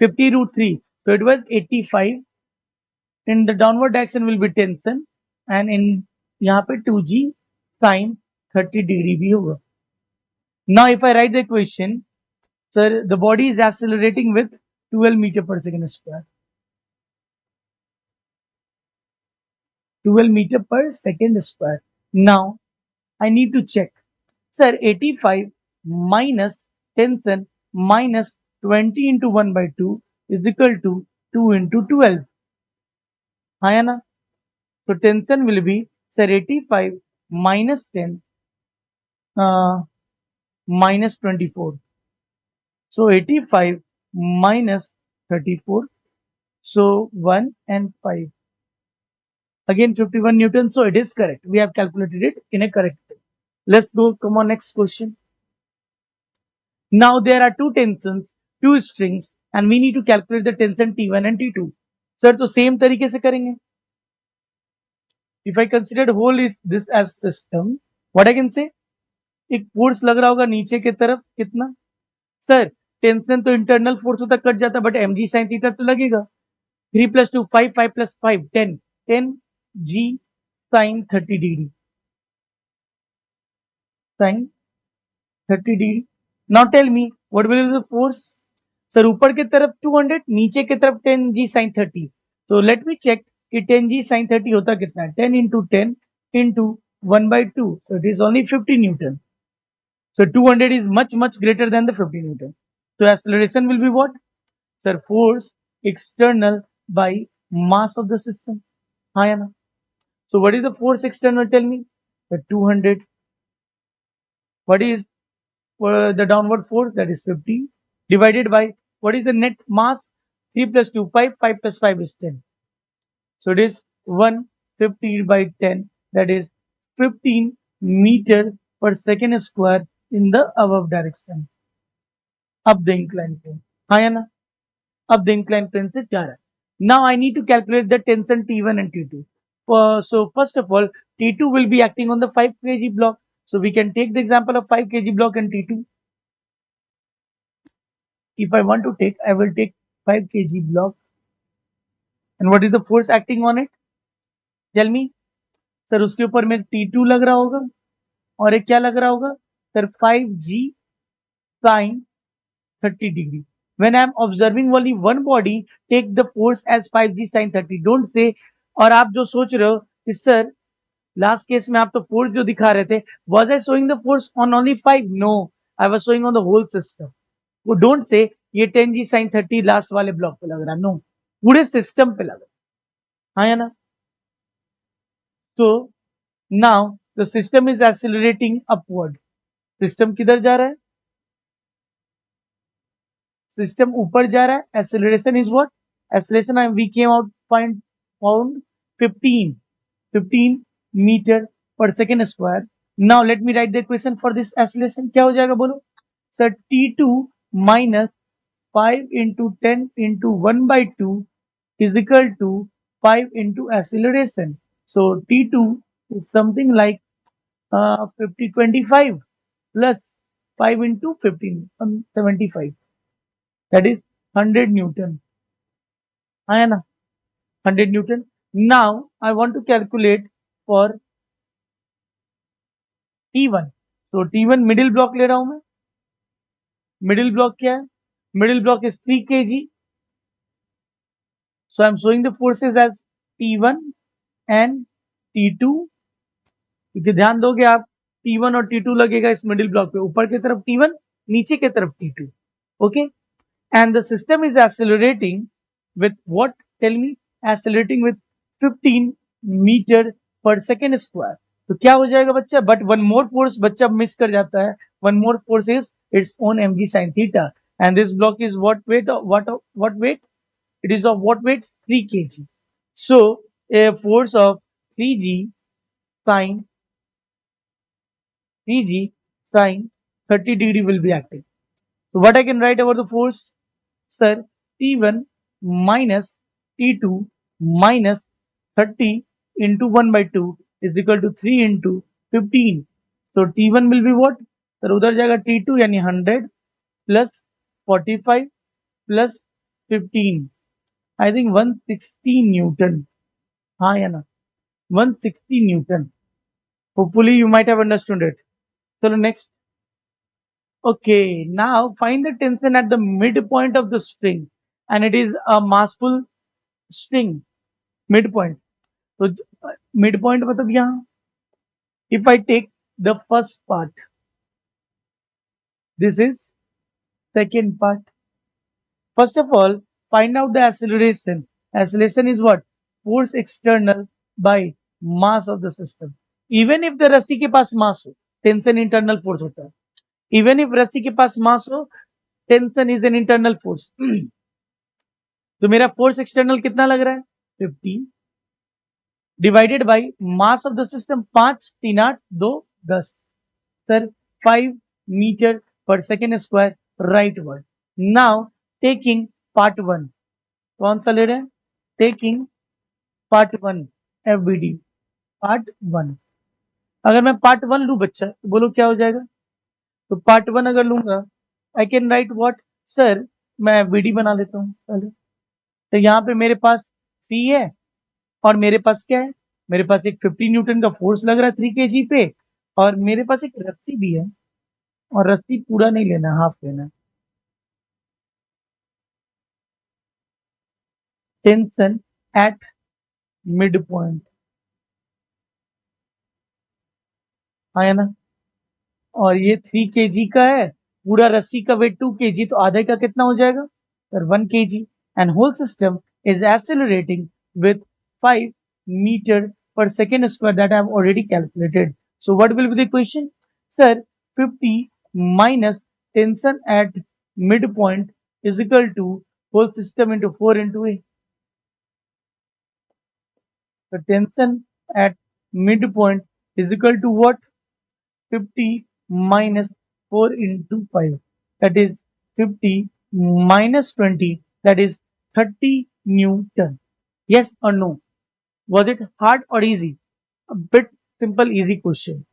50 root 3. So it was 85. In the downward direction will be tension and in यहाँ पे 2g sin 30 degree भी होगा. Now if I write the equation, sir, the body is accelerating with 12 meter per second square. 12 meter per second square. Now I need to check. Sir, 85 minus tension minus 20 into 1 by 2 is equal to 2 into 12. हाँ या ना? So tension will be, sir, 85 minus 10 minus 24. So 85 minus 34. So 1 and 5. Again 51 Newton. So it is correct. We have calculated it in a correct way. Let's go. Come on, next question. Now there are two tensions, two strings, and we need to calculate the tension T1 and T2. Sir, तो same तरीके से करेंगे. If I consider whole is this as system, what I can say? एक force लग रहा होगा नीचे की तरफ कितना? सर टेंशन तो इंटरनल फोर्स होता कट जाता बट mg sin थीटा तो लगेगा. 3 plus 2 5 5 plus 5 10 10 g sin 30 degree sin 30 degree. Now tell me what will be the force? Sir ऊपर की तरफ 200 नीचे की तरफ 10 g sin 30. So let me check कि 10 g sin 30 होता कितना है? 10 into 10 into 1 by 2. So it is only 50 Newton. So 200 is much greater than the 50 Newton. So acceleration will be what? Sir, force external by mass of the system. हाँ या ना? So what is the force external? Tell me. The 200. What is the downward force? That is 50 divided by what is the net mass? 3 plus 2 5 5 plus 5 is 10. So it is 150 by 10. That is 15 meter per second square in the above direction. Up the inclined plane. हाँ या ना? Up the inclined plane से जा रहा है. Now I need to calculate the tension T1 and T2. So first of all, T2 will be acting on the 5 kg block. So we can take the example of 5 kg block and T2. If I want to take, I will take 5 kg block. And what is the force acting on it? Tell me. Sir, उसके ऊपर में T2 लग रहा होगा और एक क्या लग रहा होगा? Sir, 5g sin 30 degree. When I am observing only one body, take the force as 5g sin 30. Don't say. और आप जो सोच रहे हो कि सर लास्ट केस में आप तो फोर्स जो दिखा रहे थे, was I showing the force on only 5? No, I was showing on the whole system. वो डोंट से ये 10g sin 30 लास्ट वाले ब्लॉक पे लग रहा है. नो, पूरे सिस्टम पे लग रहा है. हाँ या ना? So now the system is accelerating upward. System किधर जा रहा है? सिस्टम ऊपर जा रहा है. Acceleration is what? Acceleration we came out found 15 meter per second square. Now let me write the equation for this acceleration. क्या हो जाएगा बोलो? Sir, T2 minus 5 into 10 into 1 by 2 is equal to 5 into acceleration. So T2 is something like 25 plus 5 into 15, 75. That is 100 Newton. हाँ है ना? 100 Newton. Now I want to calculate for T1. So T1 middle block ले रहा हूं मैं. Middle block क्या है? Middle block is 3 kg. So I'm showing the forces as T1 and T2. क्योंकि ध्यान दोगे आप T1 और T2 लगेगा इस मिडिल ब्लॉक पे. ऊपर की तरफ T1, नीचे की तरफ T2. Okay? And the system is accelerating with what? Tell me. Accelerating with 15 meter per second square. तो क्या हो जाएगा बच्चा? But one more force बच्चा मिस कर जाता है. One more force is its own mg sin theta. And this block is what weight? What weight? It is of what weight? 3 kg. So a force of 3g sin 30 degree will be acting. So what I can write about the force? Sir, T1 minus T2 minus 30 into 1 by 2 is equal to 3 into 15. So T1 will be what? Sir उधर जाएगा T2 यानी 100 plus 45 plus 15 I think 160 Newton, हाँ या ना 160 Newton. Hopefully you might have understood it. So next. Okay, now find the tension at the midpoint of the string, and it is a massful string. Midpoint. So midpoint मतलब यहाँ. If I take the first part, this is second part. First of all, find out the acceleration. Acceleration is what? Force external by mass of the system. Even if the रस्सी के पास mass हो, tension internal force होता है. Even if रस्सी के पास mass हो, tension is an internal force. तो मेरा force external कितना लग रहा है? 50 divided by mass of the system 5 3 8 2 10. Sir, 5 meter per second square, right word. Now taking part 1. कौन सा ले रहे हैं? Taking part 1 FBD. Part 1. अगर मैं part 1 लूँ बच्चा तो बोलो क्या हो जाएगा? तो part 1 अगर लूंगा I can write what? Sir मैं FBD बना लेता हूँ पहले. तो यहाँ पे मेरे पास P है और मेरे पास क्या है? मेरे पास एक 50 न्यूटन का फोर्स लग रहा है 3 kg पे, और मेरे पास एक रस्सी भी है, और रस्सी पूरा नहीं लेना, हाफ लेना है. टेंशन एट मिड पॉइंट आया ना, और ये 3 kg का है, पूरा रस्सी का वेट 2 kg, तो आधे का कितना हो जाएगा sir? 1 kg. And whole system is accelerating with 5 meter per second square that I have already calculated. So what will be the equation? Sir, 50 minus tension at midpoint is equal to whole system into 4 into A. The tension at midpoint is equal to what? 50 minus 4 into 5. That is 50 minus 20. That is 30 Newton. Yes or no? Was it hard or easy? A bit simple, easy question.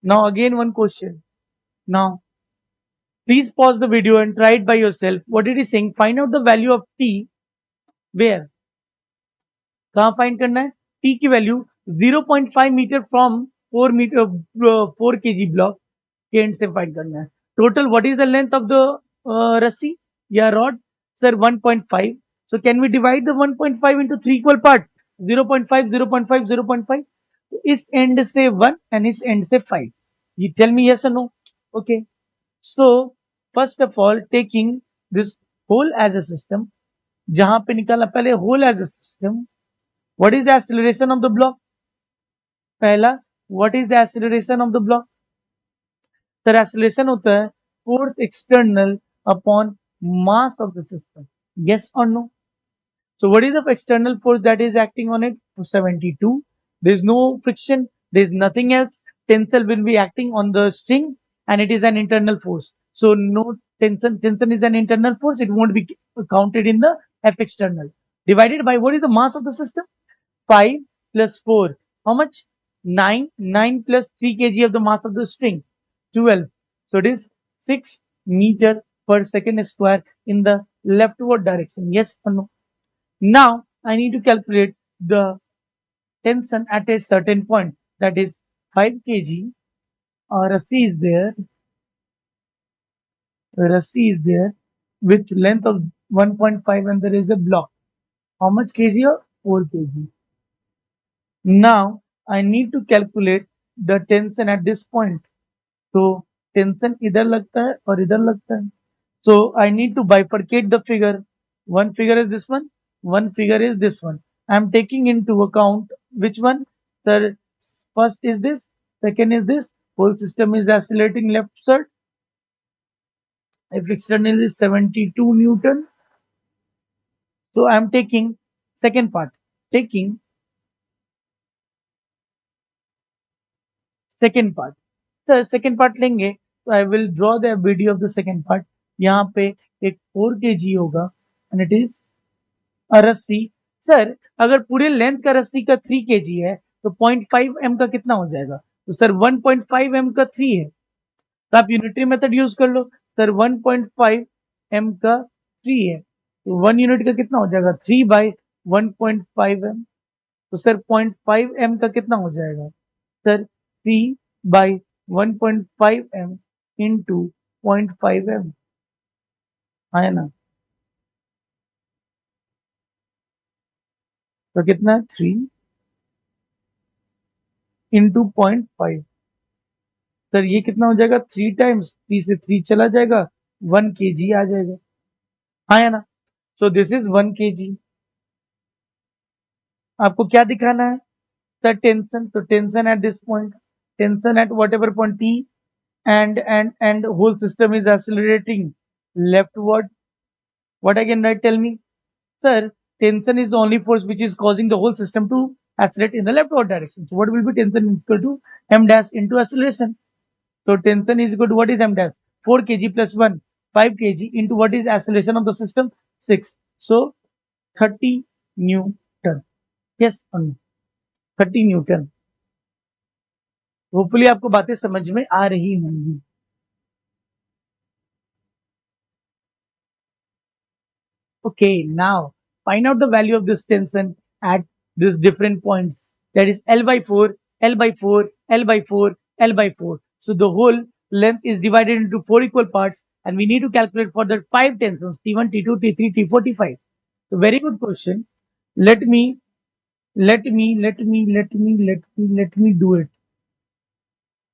Now again one question. Now please pause the video and try it by yourself. What it is saying, find out the value of T where? कहाँ find करना है? T की value 0.5 meter from 4 meter 4 kg block के एंड से find करना है. Total what is the length of the रस्सी या rod? Sir 1.5. So can we divide the 1.5 into 3 equal parts? 0.5 0.5 0.5. तो इस एंड से 1 एंड इस एंड से 5. You tell me yes or no? Okay. So first of all, taking this whole as a system, जहां पे निकाला पहले whole as a system, what is the acceleration of the block? पहला, what is the acceleration of the block? Sir acceleration होता है force external upon mass of the system. Yes or no? So what is the external force that is acting on it? 72. There is no friction. There is nothing else. Tensile will be acting on the string, and it is an internal force. So no tension. Tension is an internal force. It won't be counted in the F external. Divided by what is the mass of the system? 5 plus 4. How much? 9. 9 plus 3 kg of the mass of the string. 12. So it is 6 meter per second square in the leftward direction. Yes or no? Now I need to calculate the tension at a certain point, that is 5 kg. Rassi is there. Rassi is there with length of 1.5 and there is a block. How much kg? 4 kg. Now I need to calculate the tension at this point. तो tension इधर लगता है और इधर लगता है. So I need to bifurcate the figure. One figure is this one figure is this one. I am taking into account which one? Sir, first is this, second is this. Whole system is accelerating left side. If external is 72 Newton. So I am taking second part. Taking second part. Sir second part लेंगे तो I will draw the video of the second part. यहाँ पे एक 4 kg होगा and it is a रस्सी sir अगर पूरे length का रस्सी का 3 kg है तो 0.5 m का कितना हो जाएगा? तो सर 1.5 m का 3 है, तो आप यूनिटरी मेथड यूज कर लो। सर 1.5 m का 3 है, तो 1 यूनिट का कितना हो जाएगा? 3 बाई 1.5 m। तो सर 0.5 m का कितना हो जाएगा? Sir 3 by 1.5 m into 0.5 m, है ना? तो कितना है? 3 इंटू 0.5। सर ये कितना हो जाएगा? 3 टाइम्स 3 से 3 चला जाएगा, 1 kg आ जाएगा, हाँ है ना? So this is 1 kg। आपको क्या दिखाना है? सर टेंशन, तो tension at this point, tension eight what ever point t, and whole system is accelerating leftward. What I can write? Tell me. Sir, tension is the only force which is causing the whole system to accelerate in the leftward direction. So what will be tension is equal to m dash into acceleration. So tension is equal to what is m dash? 4 kg plus 1, 5 kg into what is acceleration of the system? 6. So 30 Newton. Yes or no? 30 Newton. Hopefully आपको बातें समझ में आ रही होंगी। Okay, now find out the value of this tension at these different points. That is L by 4, L by 4, L by 4, L by 4. So the whole length is divided into 4 equal parts, and we need to calculate for the 5 tensions T1, T2, T3, T4, T5. So very good question. Let me do it.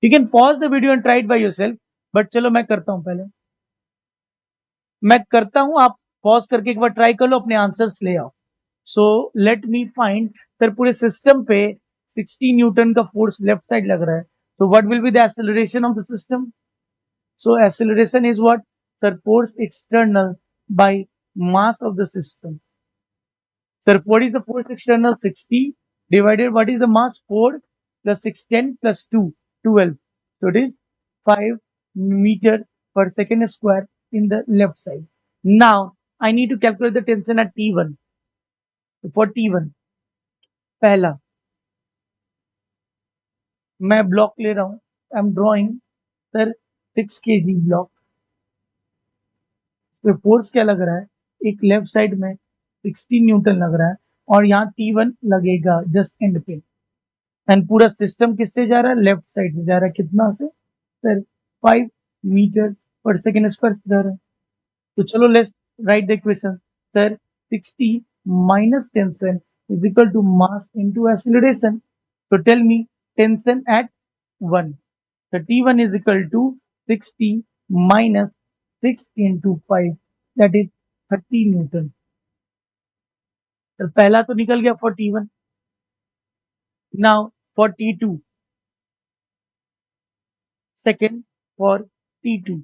You can pause the video and try it by yourself. But चलो मैं करता हूँ पहले। मैं करता हूँ, आप pause करके एक बार ट्राई कर लो, अपने आंसर्स ले आओ। So let me find. Sir पूरे सिस्टम पे 60 न्यूटन का फोर्स लेफ्ट साइड लग रहा है, so what will be the acceleration of the system? So acceleration is what? Sir, force external by mass of the system. Sir, what is the force external? 60 divided what is the mass? 4 plus 6, 10 plus 2, 12. So it is 5 meter per second square in the left side. Now I need to calculate the tension at T1. So for T1, पहला मैं block ले रहा हूं, I am drawing sir 6 kg block. तो force क्या लग रहा है? एक लेफ्ट साइड में 60 न्यूटन लग रहा है, और यहाँ T1 लगेगा जस्ट एंड पे। एंड पूरा सिस्टम किससे जा रहा है? लेफ्ट साइड से जा रहा है। कितना से? सर 5 मीटर पर सेकेंड स्क्वायर जा रहा है। तो चलो let's write the equation. Sir 60 minus tension is equal to mass into acceleration. So tell me tension at 1. So T1 is equal to 60 minus 6 into 5, that is 30 Newton. तो पहला तो निकल गया for T1. Now for T2, second for T2.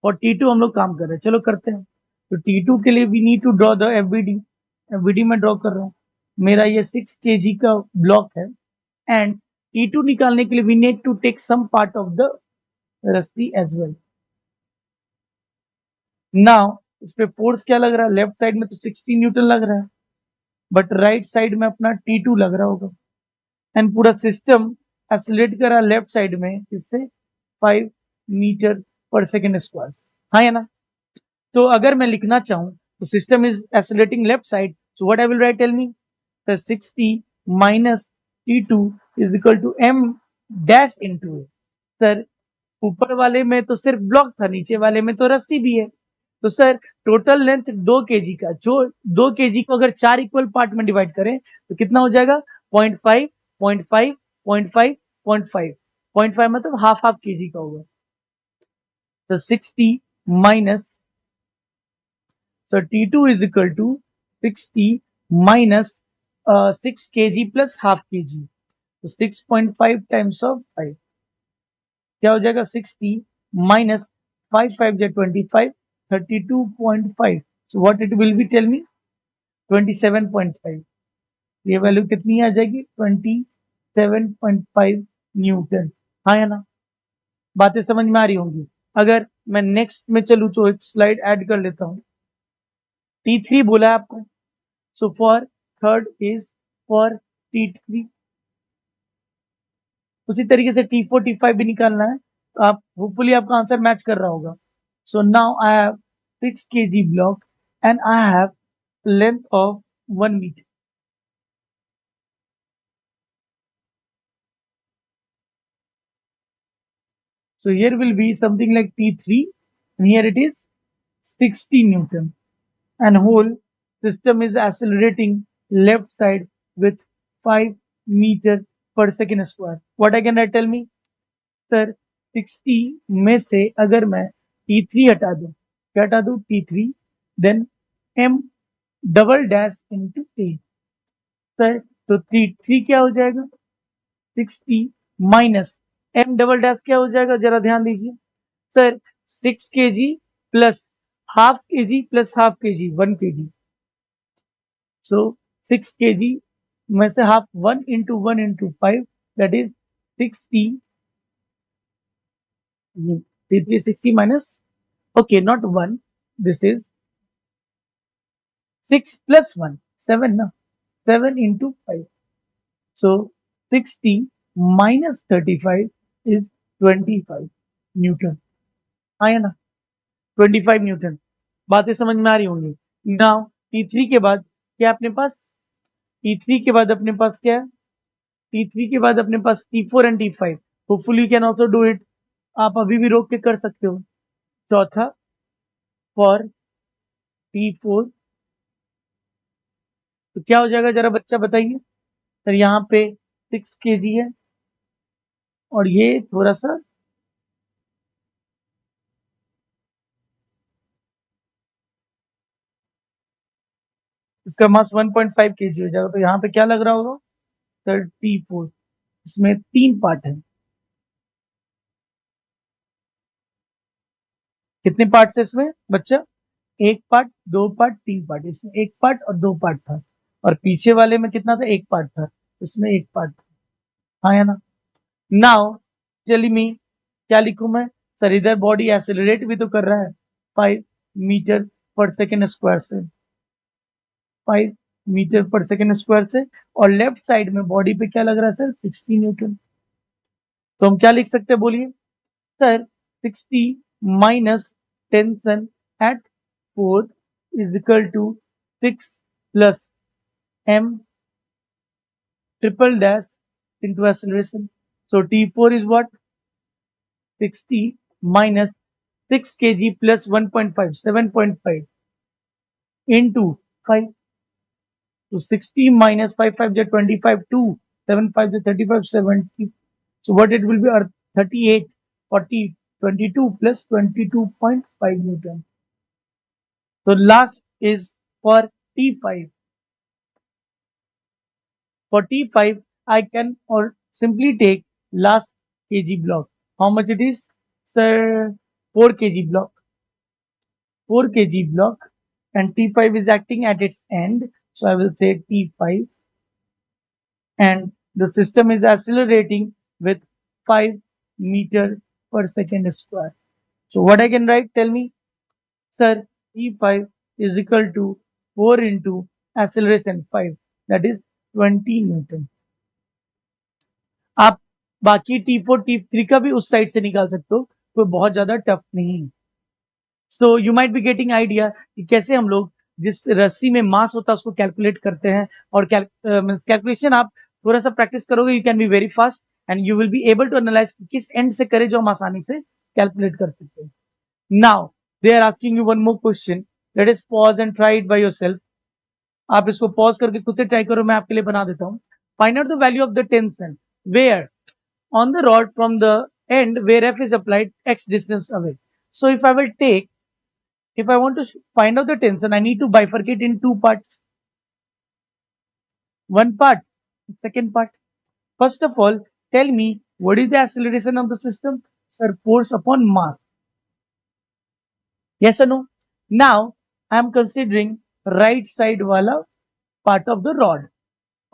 और T2 हम लोग काम कर रहे हैं, चलो करते हैं। तो T2 के लिए we need to draw the FBD। FBD में ड्रॉ कर रहा हूँ। मेरा ये 6 kg का ब्लॉक है, एंड T2 निकालने के लिए we need to take some part of the रस्सी एज वेल। नाउ इस पे फोर्स क्या लग रहा है? लेफ्ट साइड में तो 60 न्यूटन लग रहा है, बट राइट साइड में अपना T2 लग रहा होगा। एंड पूरा सिस्टम एक्सीलरेट कर रहा है लेफ्ट साइड में, इससे 5 मीटर पर सेकेंड स्क्वायर। हाँ या ना? तो अगर मैं लिखना चाहूं तो system is accelerating left side, so what I will write? Tell me. तो 60 minus T2 is equal to m dash into. Sir ऊपर वाले में तो सिर्फ ब्लॉक था, नीचे वाले में तो रस्सी भी है। तो सर टोटल लेंथ 2 kg का, जो 2 kg को अगर 4 इक्वल पार्ट में डिवाइड करें तो कितना हो जाएगा? 0.5, 0.5, 0.5, 0.5, 0.5 मतलब हाफ हाफ kg का होगा। तो 60 minus, so T2 is equal to 60 minus 6 kg plus half kg. तो 6.5 times of 5 क्या हो जाएगा? 60 minus 5 5 या 25, 32.5. So what it will be? Tell me. 27.5. ये वैल्यू कितनी आ जाएगी? 27.5 न्यूटन। हाँ या ना? बातें समझ में आ रही होंगी। अगर मैं नेक्स्ट में चलूँ तो एक स्लाइड ऐड कर लेता हूँ। T3 बोला है आपको, so for third is for T3. उसी तरीके से T4 T5 भी निकालना है, तो आप होपफुली आपका आंसर मैच कर रहा होगा. So now I have 6 kg block and I have length of 1 meter. So here will be something like T3 and here it is 60 Newton, and whole system is accelerating left side with 5 meter per second square. What I can write, tell me? Sir 60 में से अगर मैं T3 हटा दूं, क्या हटा दूं? T3, then M double dash into A. Sir तो T3 क्या हो जाएगा? 60 माइनस M डबल डैश क्या हो जाएगा? जरा ध्यान दीजिए सर, 6 kg प्लस हाफ के जी प्लस हाफ के जी 1 kg. सो 6 kg में से half 1 into 1 into 5, that is 60. T3 60 minus, okay, not 1, this is 6 plus 1, 7 na, 7 into 5. So 60 minus 35 is 25 Newton. आया ना, 25 न्यूटन. बातें समझ में आ रही होंगी. नाउ T3 के बाद क्या अपने पास? T3 के बाद अपने पास क्या है? T3 के बाद अपने पास T4 and T5. Hopefully you can also do it. आप अभी भी रोक के कर सकते हो. चौथा फॉर T4, तो क्या हो जाएगा जरा बच्चा बताइए. सर यहाँ पे 6 kg है और ये थोड़ा सा इसका मास 1.5 kg हो जाएगा. तो यहाँ पे क्या लग रहा होगा? सर T4, इसमें 3 पार्ट है. कितने पार्ट है इसमें बच्चा? 1 पार्ट, 2 पार्ट, 3 पार्ट. इसमें 1 पार्ट और 2 पार्ट था, और पीछे वाले में कितना था? 1 पार्ट था. इसमें 1 पार्ट था. हाँ या ना? नाउ टेल मी, क्या लिखूं मैं? सर इधर बॉडी एक्सेलरेट भी तो कर रहा है 5 मीटर पर सेकेंड स्क्वायर से, 5 मीटर पर सेकेंड स्क्वायर से, और लेफ्ट साइड में बॉडी पे क्या लग रहा है सर? 60 न्यूटन. तो हम क्या लिख सकते हैं बोलिए? Sir 60 minus tension eight 4 is equal to 6 plus m triple dash into acceleration. So T4 is what? 60 minus 6 kg plus 1.5, 7.5 into 5. So 60 minus 5, 5 is 25, 2, 7, 5 is 35, 70. So what it will be? 38, 40, 22 plus 22.5 Newton. So last is for T5. For T5, I can or simply take last kg block. How much it is? Sir, 4 kg block. 4 kg block, and T5 is acting at its end. So I will say T5, and the system is accelerating with 5 meter per second square. So what I can write? Tell me. Sir, T5 is equal to 4 into acceleration 5, that is 20 Newton. आप बाकी T4 T3 का भी उस side से निकाल सकते हो, कोई बहुत ज्यादा टफ नहीं है. So you might be getting idea कि कैसे हम लोग जिस रस्सी में मास होता है उसको कैलकुलेट करते हैं, और कैलकुलेशन आप थोड़ा सा प्रैक्टिस करोगे, you can be very fast and you will be able to analyse किस एंड से करें जो हम आसानी से कैलकुलेट कर सकते हैं. Now they are asking you one more question. Let us pause and try it by yourself. आप इसको पॉज करके खुद से ट्राई करो, मैं आपके लिए बना देता हूँ. Find out the value of the tension where on the rod from the end where F is applied x distance away. So if I want to find out the tension, I need to bifurcate in 2 parts. One part, second part. First of all, tell me what is the acceleration of the system? Sir, force upon mass. Yes or no? Now I am considering right side wala part of the rod.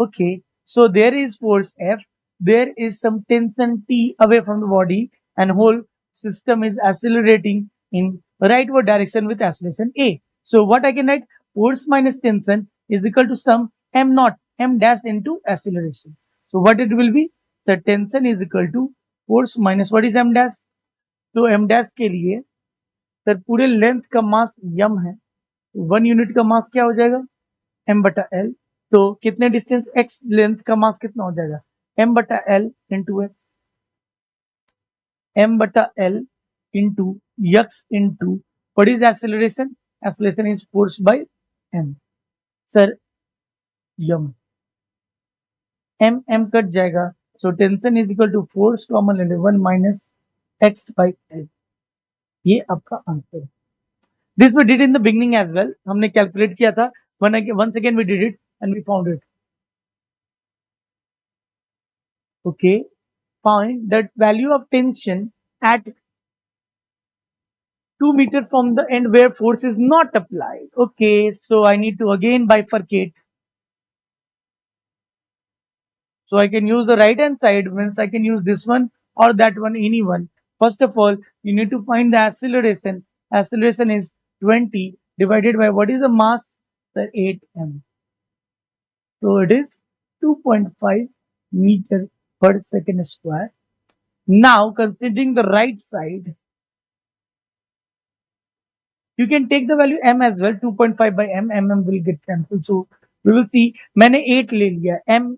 Okay, so there is force F, there is some tension T away from the body, and whole system is accelerating in rightward direction with acceleration A. So what I can write? force minus tension is equal to sum m naught, m dash into acceleration. So what it will be? The tension is equal to force minus what is m dash? तो m dash के लिए sir पूरे length का मास m है, 1 unit का मास क्या हो जाएगा? m बटा l. तो कितने डिस्टेंस x लेंथ का मास कितना हो जाएगा? m बटा l इंटू x, m बटा l into x into what is acceleration? Acceleration is force by m. Sir m cut जाएगा, so tension is equal to force common ले ले 1 minus x by l. ये आपका answer है. This we did in the beginning as well. हमने calculate किया था. Once again we did it and we found it. Okay, find that value of tension at 2 meters from the end where force is not applied. Okay, so I need to again bifurcate. So I can use the right hand side, means I can use this one or that one, any one. First of all, you need to find the acceleration. Acceleration is 20 divided by what is the mass? The 8m. So it is 2.5 meter per second square. Now considering the right side, you can take the value m as well. 2.5 by m, will get cancelled. So we will see. मैंने 8 ले लिया m.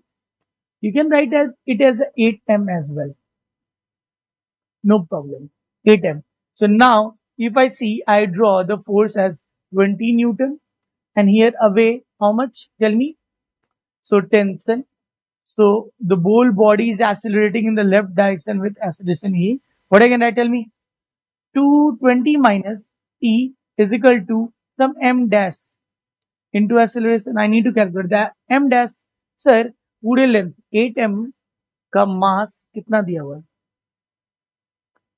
You can write it as 8m as well. No problem. 8m. So now if I see, I draw the force as 20 Newton and here away how much? Tell me. So tension. So the whole body is accelerating in the left direction with acceleration E. What I can write? Tell me. 220 minus T is equal to some m dash into acceleration. I need to calculate that m dash. Sir, पूरे length 8m का mass कितना दिया हुआ है?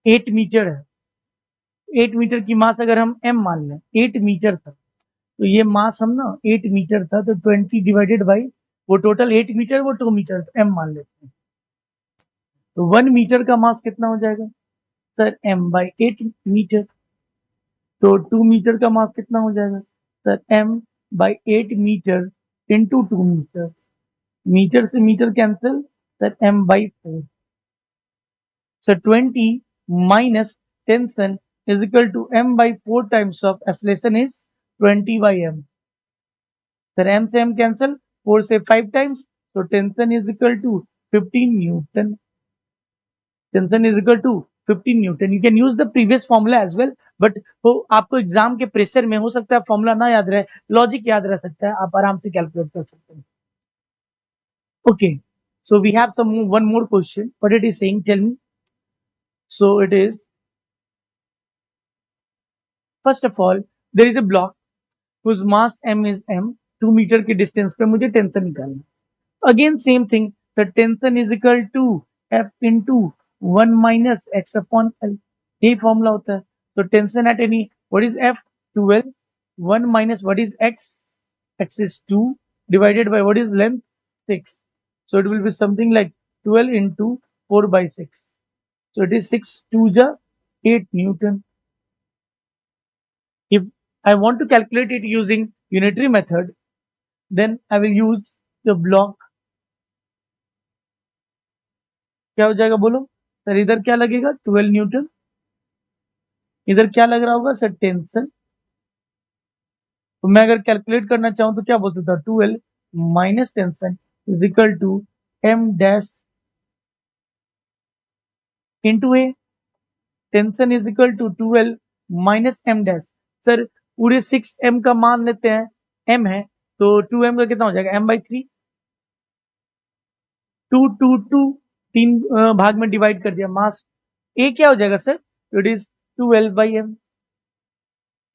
8 metre है. 8 metre की मास अगर हम m मान लें, 8 मीटर था, तो ये मास हम ना 8 मीटर था, तो 20 डिवाइडेड बाई वो टोटल 8 मीटर, वो 2 मीटर m मान लेते हैं. तो 1 मीटर का मास कितना हो जाएगा? Sir m by 8 metre. तो 2 मीटर का मास कितना हो जाएगा? Sir m by 8 metre into 2 metre. Metre से metre cancel, sir m by 4. So 20 minus tension is equal to m by 4 times of acceleration is 20 by m. So m से m cancel, 4 से 5 times, so tension is equal to 15 Newton. Tension is equal to 15 Newton. You can use the previous formula as well, but वो आपको exam के pressure में हो सकता है formula ना याद रहे, लॉजिक याद रह सकता है, आप आराम से कैलकुलेट कर सकते हैं. Okay, so we have one more question. What it is saying? Tell me. So it is, first of all, there is a block whose mass m is m. 2 meter की डिस्टेंस पे मुझे tension निकालना. Again same thing, the tension is equal to f into 1 minus x upon l. यही formula होता है. तो tension at any, what is f? 12. 1 minus what is x? x is 2 divided by what is length? 6. So it will be something like 12 into 4 by 6. So it is 6 2 ja 8 Newton. If I want to calculate it using unitary method, then I will use the block. क्या हो जाएगा बोलो sir? इधर क्या लगेगा? 12 Newton. इधर क्या लग रहा होगा सर? टेंशन. तो मैं अगर कैलकुलेट करना चाहूं तो क्या बोलता था? 12 minus tension is equal to m dash into A. Tension is equal to 12 minus m dash. Sir पूरे 6m का मान लेते हैं, m है, तो 2m का कितना हो जाएगा? m by 3. 2 2 2 तीन भाग में डिवाइड कर दिया. मास ए क्या हो जाएगा sir? It is 12 by m.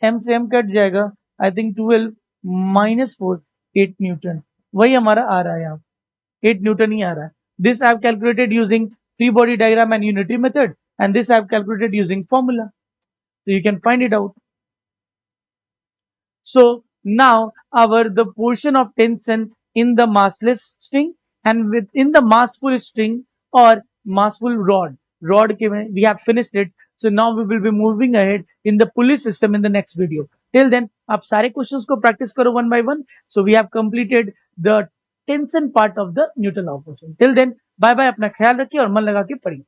m से m कट जाएगा. I think 12 minus 4 8 Newton. वही हमारा आ रहा है यहाँ, 8 न्यूटन ही आ रहा है. This I have calculated using free body diagram and unitary method, and this I have calculated using formula. So you can find it out. So now the portion of tension in the massless string and within the massful string or massful rod we have finished it. So now we will be moving ahead in the pulley system in the next video. Till then आप सारे questions को practice करो one by one. So we have completed the tension part of the Newton law of motion. Till then bye bye. अपना ख्याल रखिए और मन लगा के पढ़िए.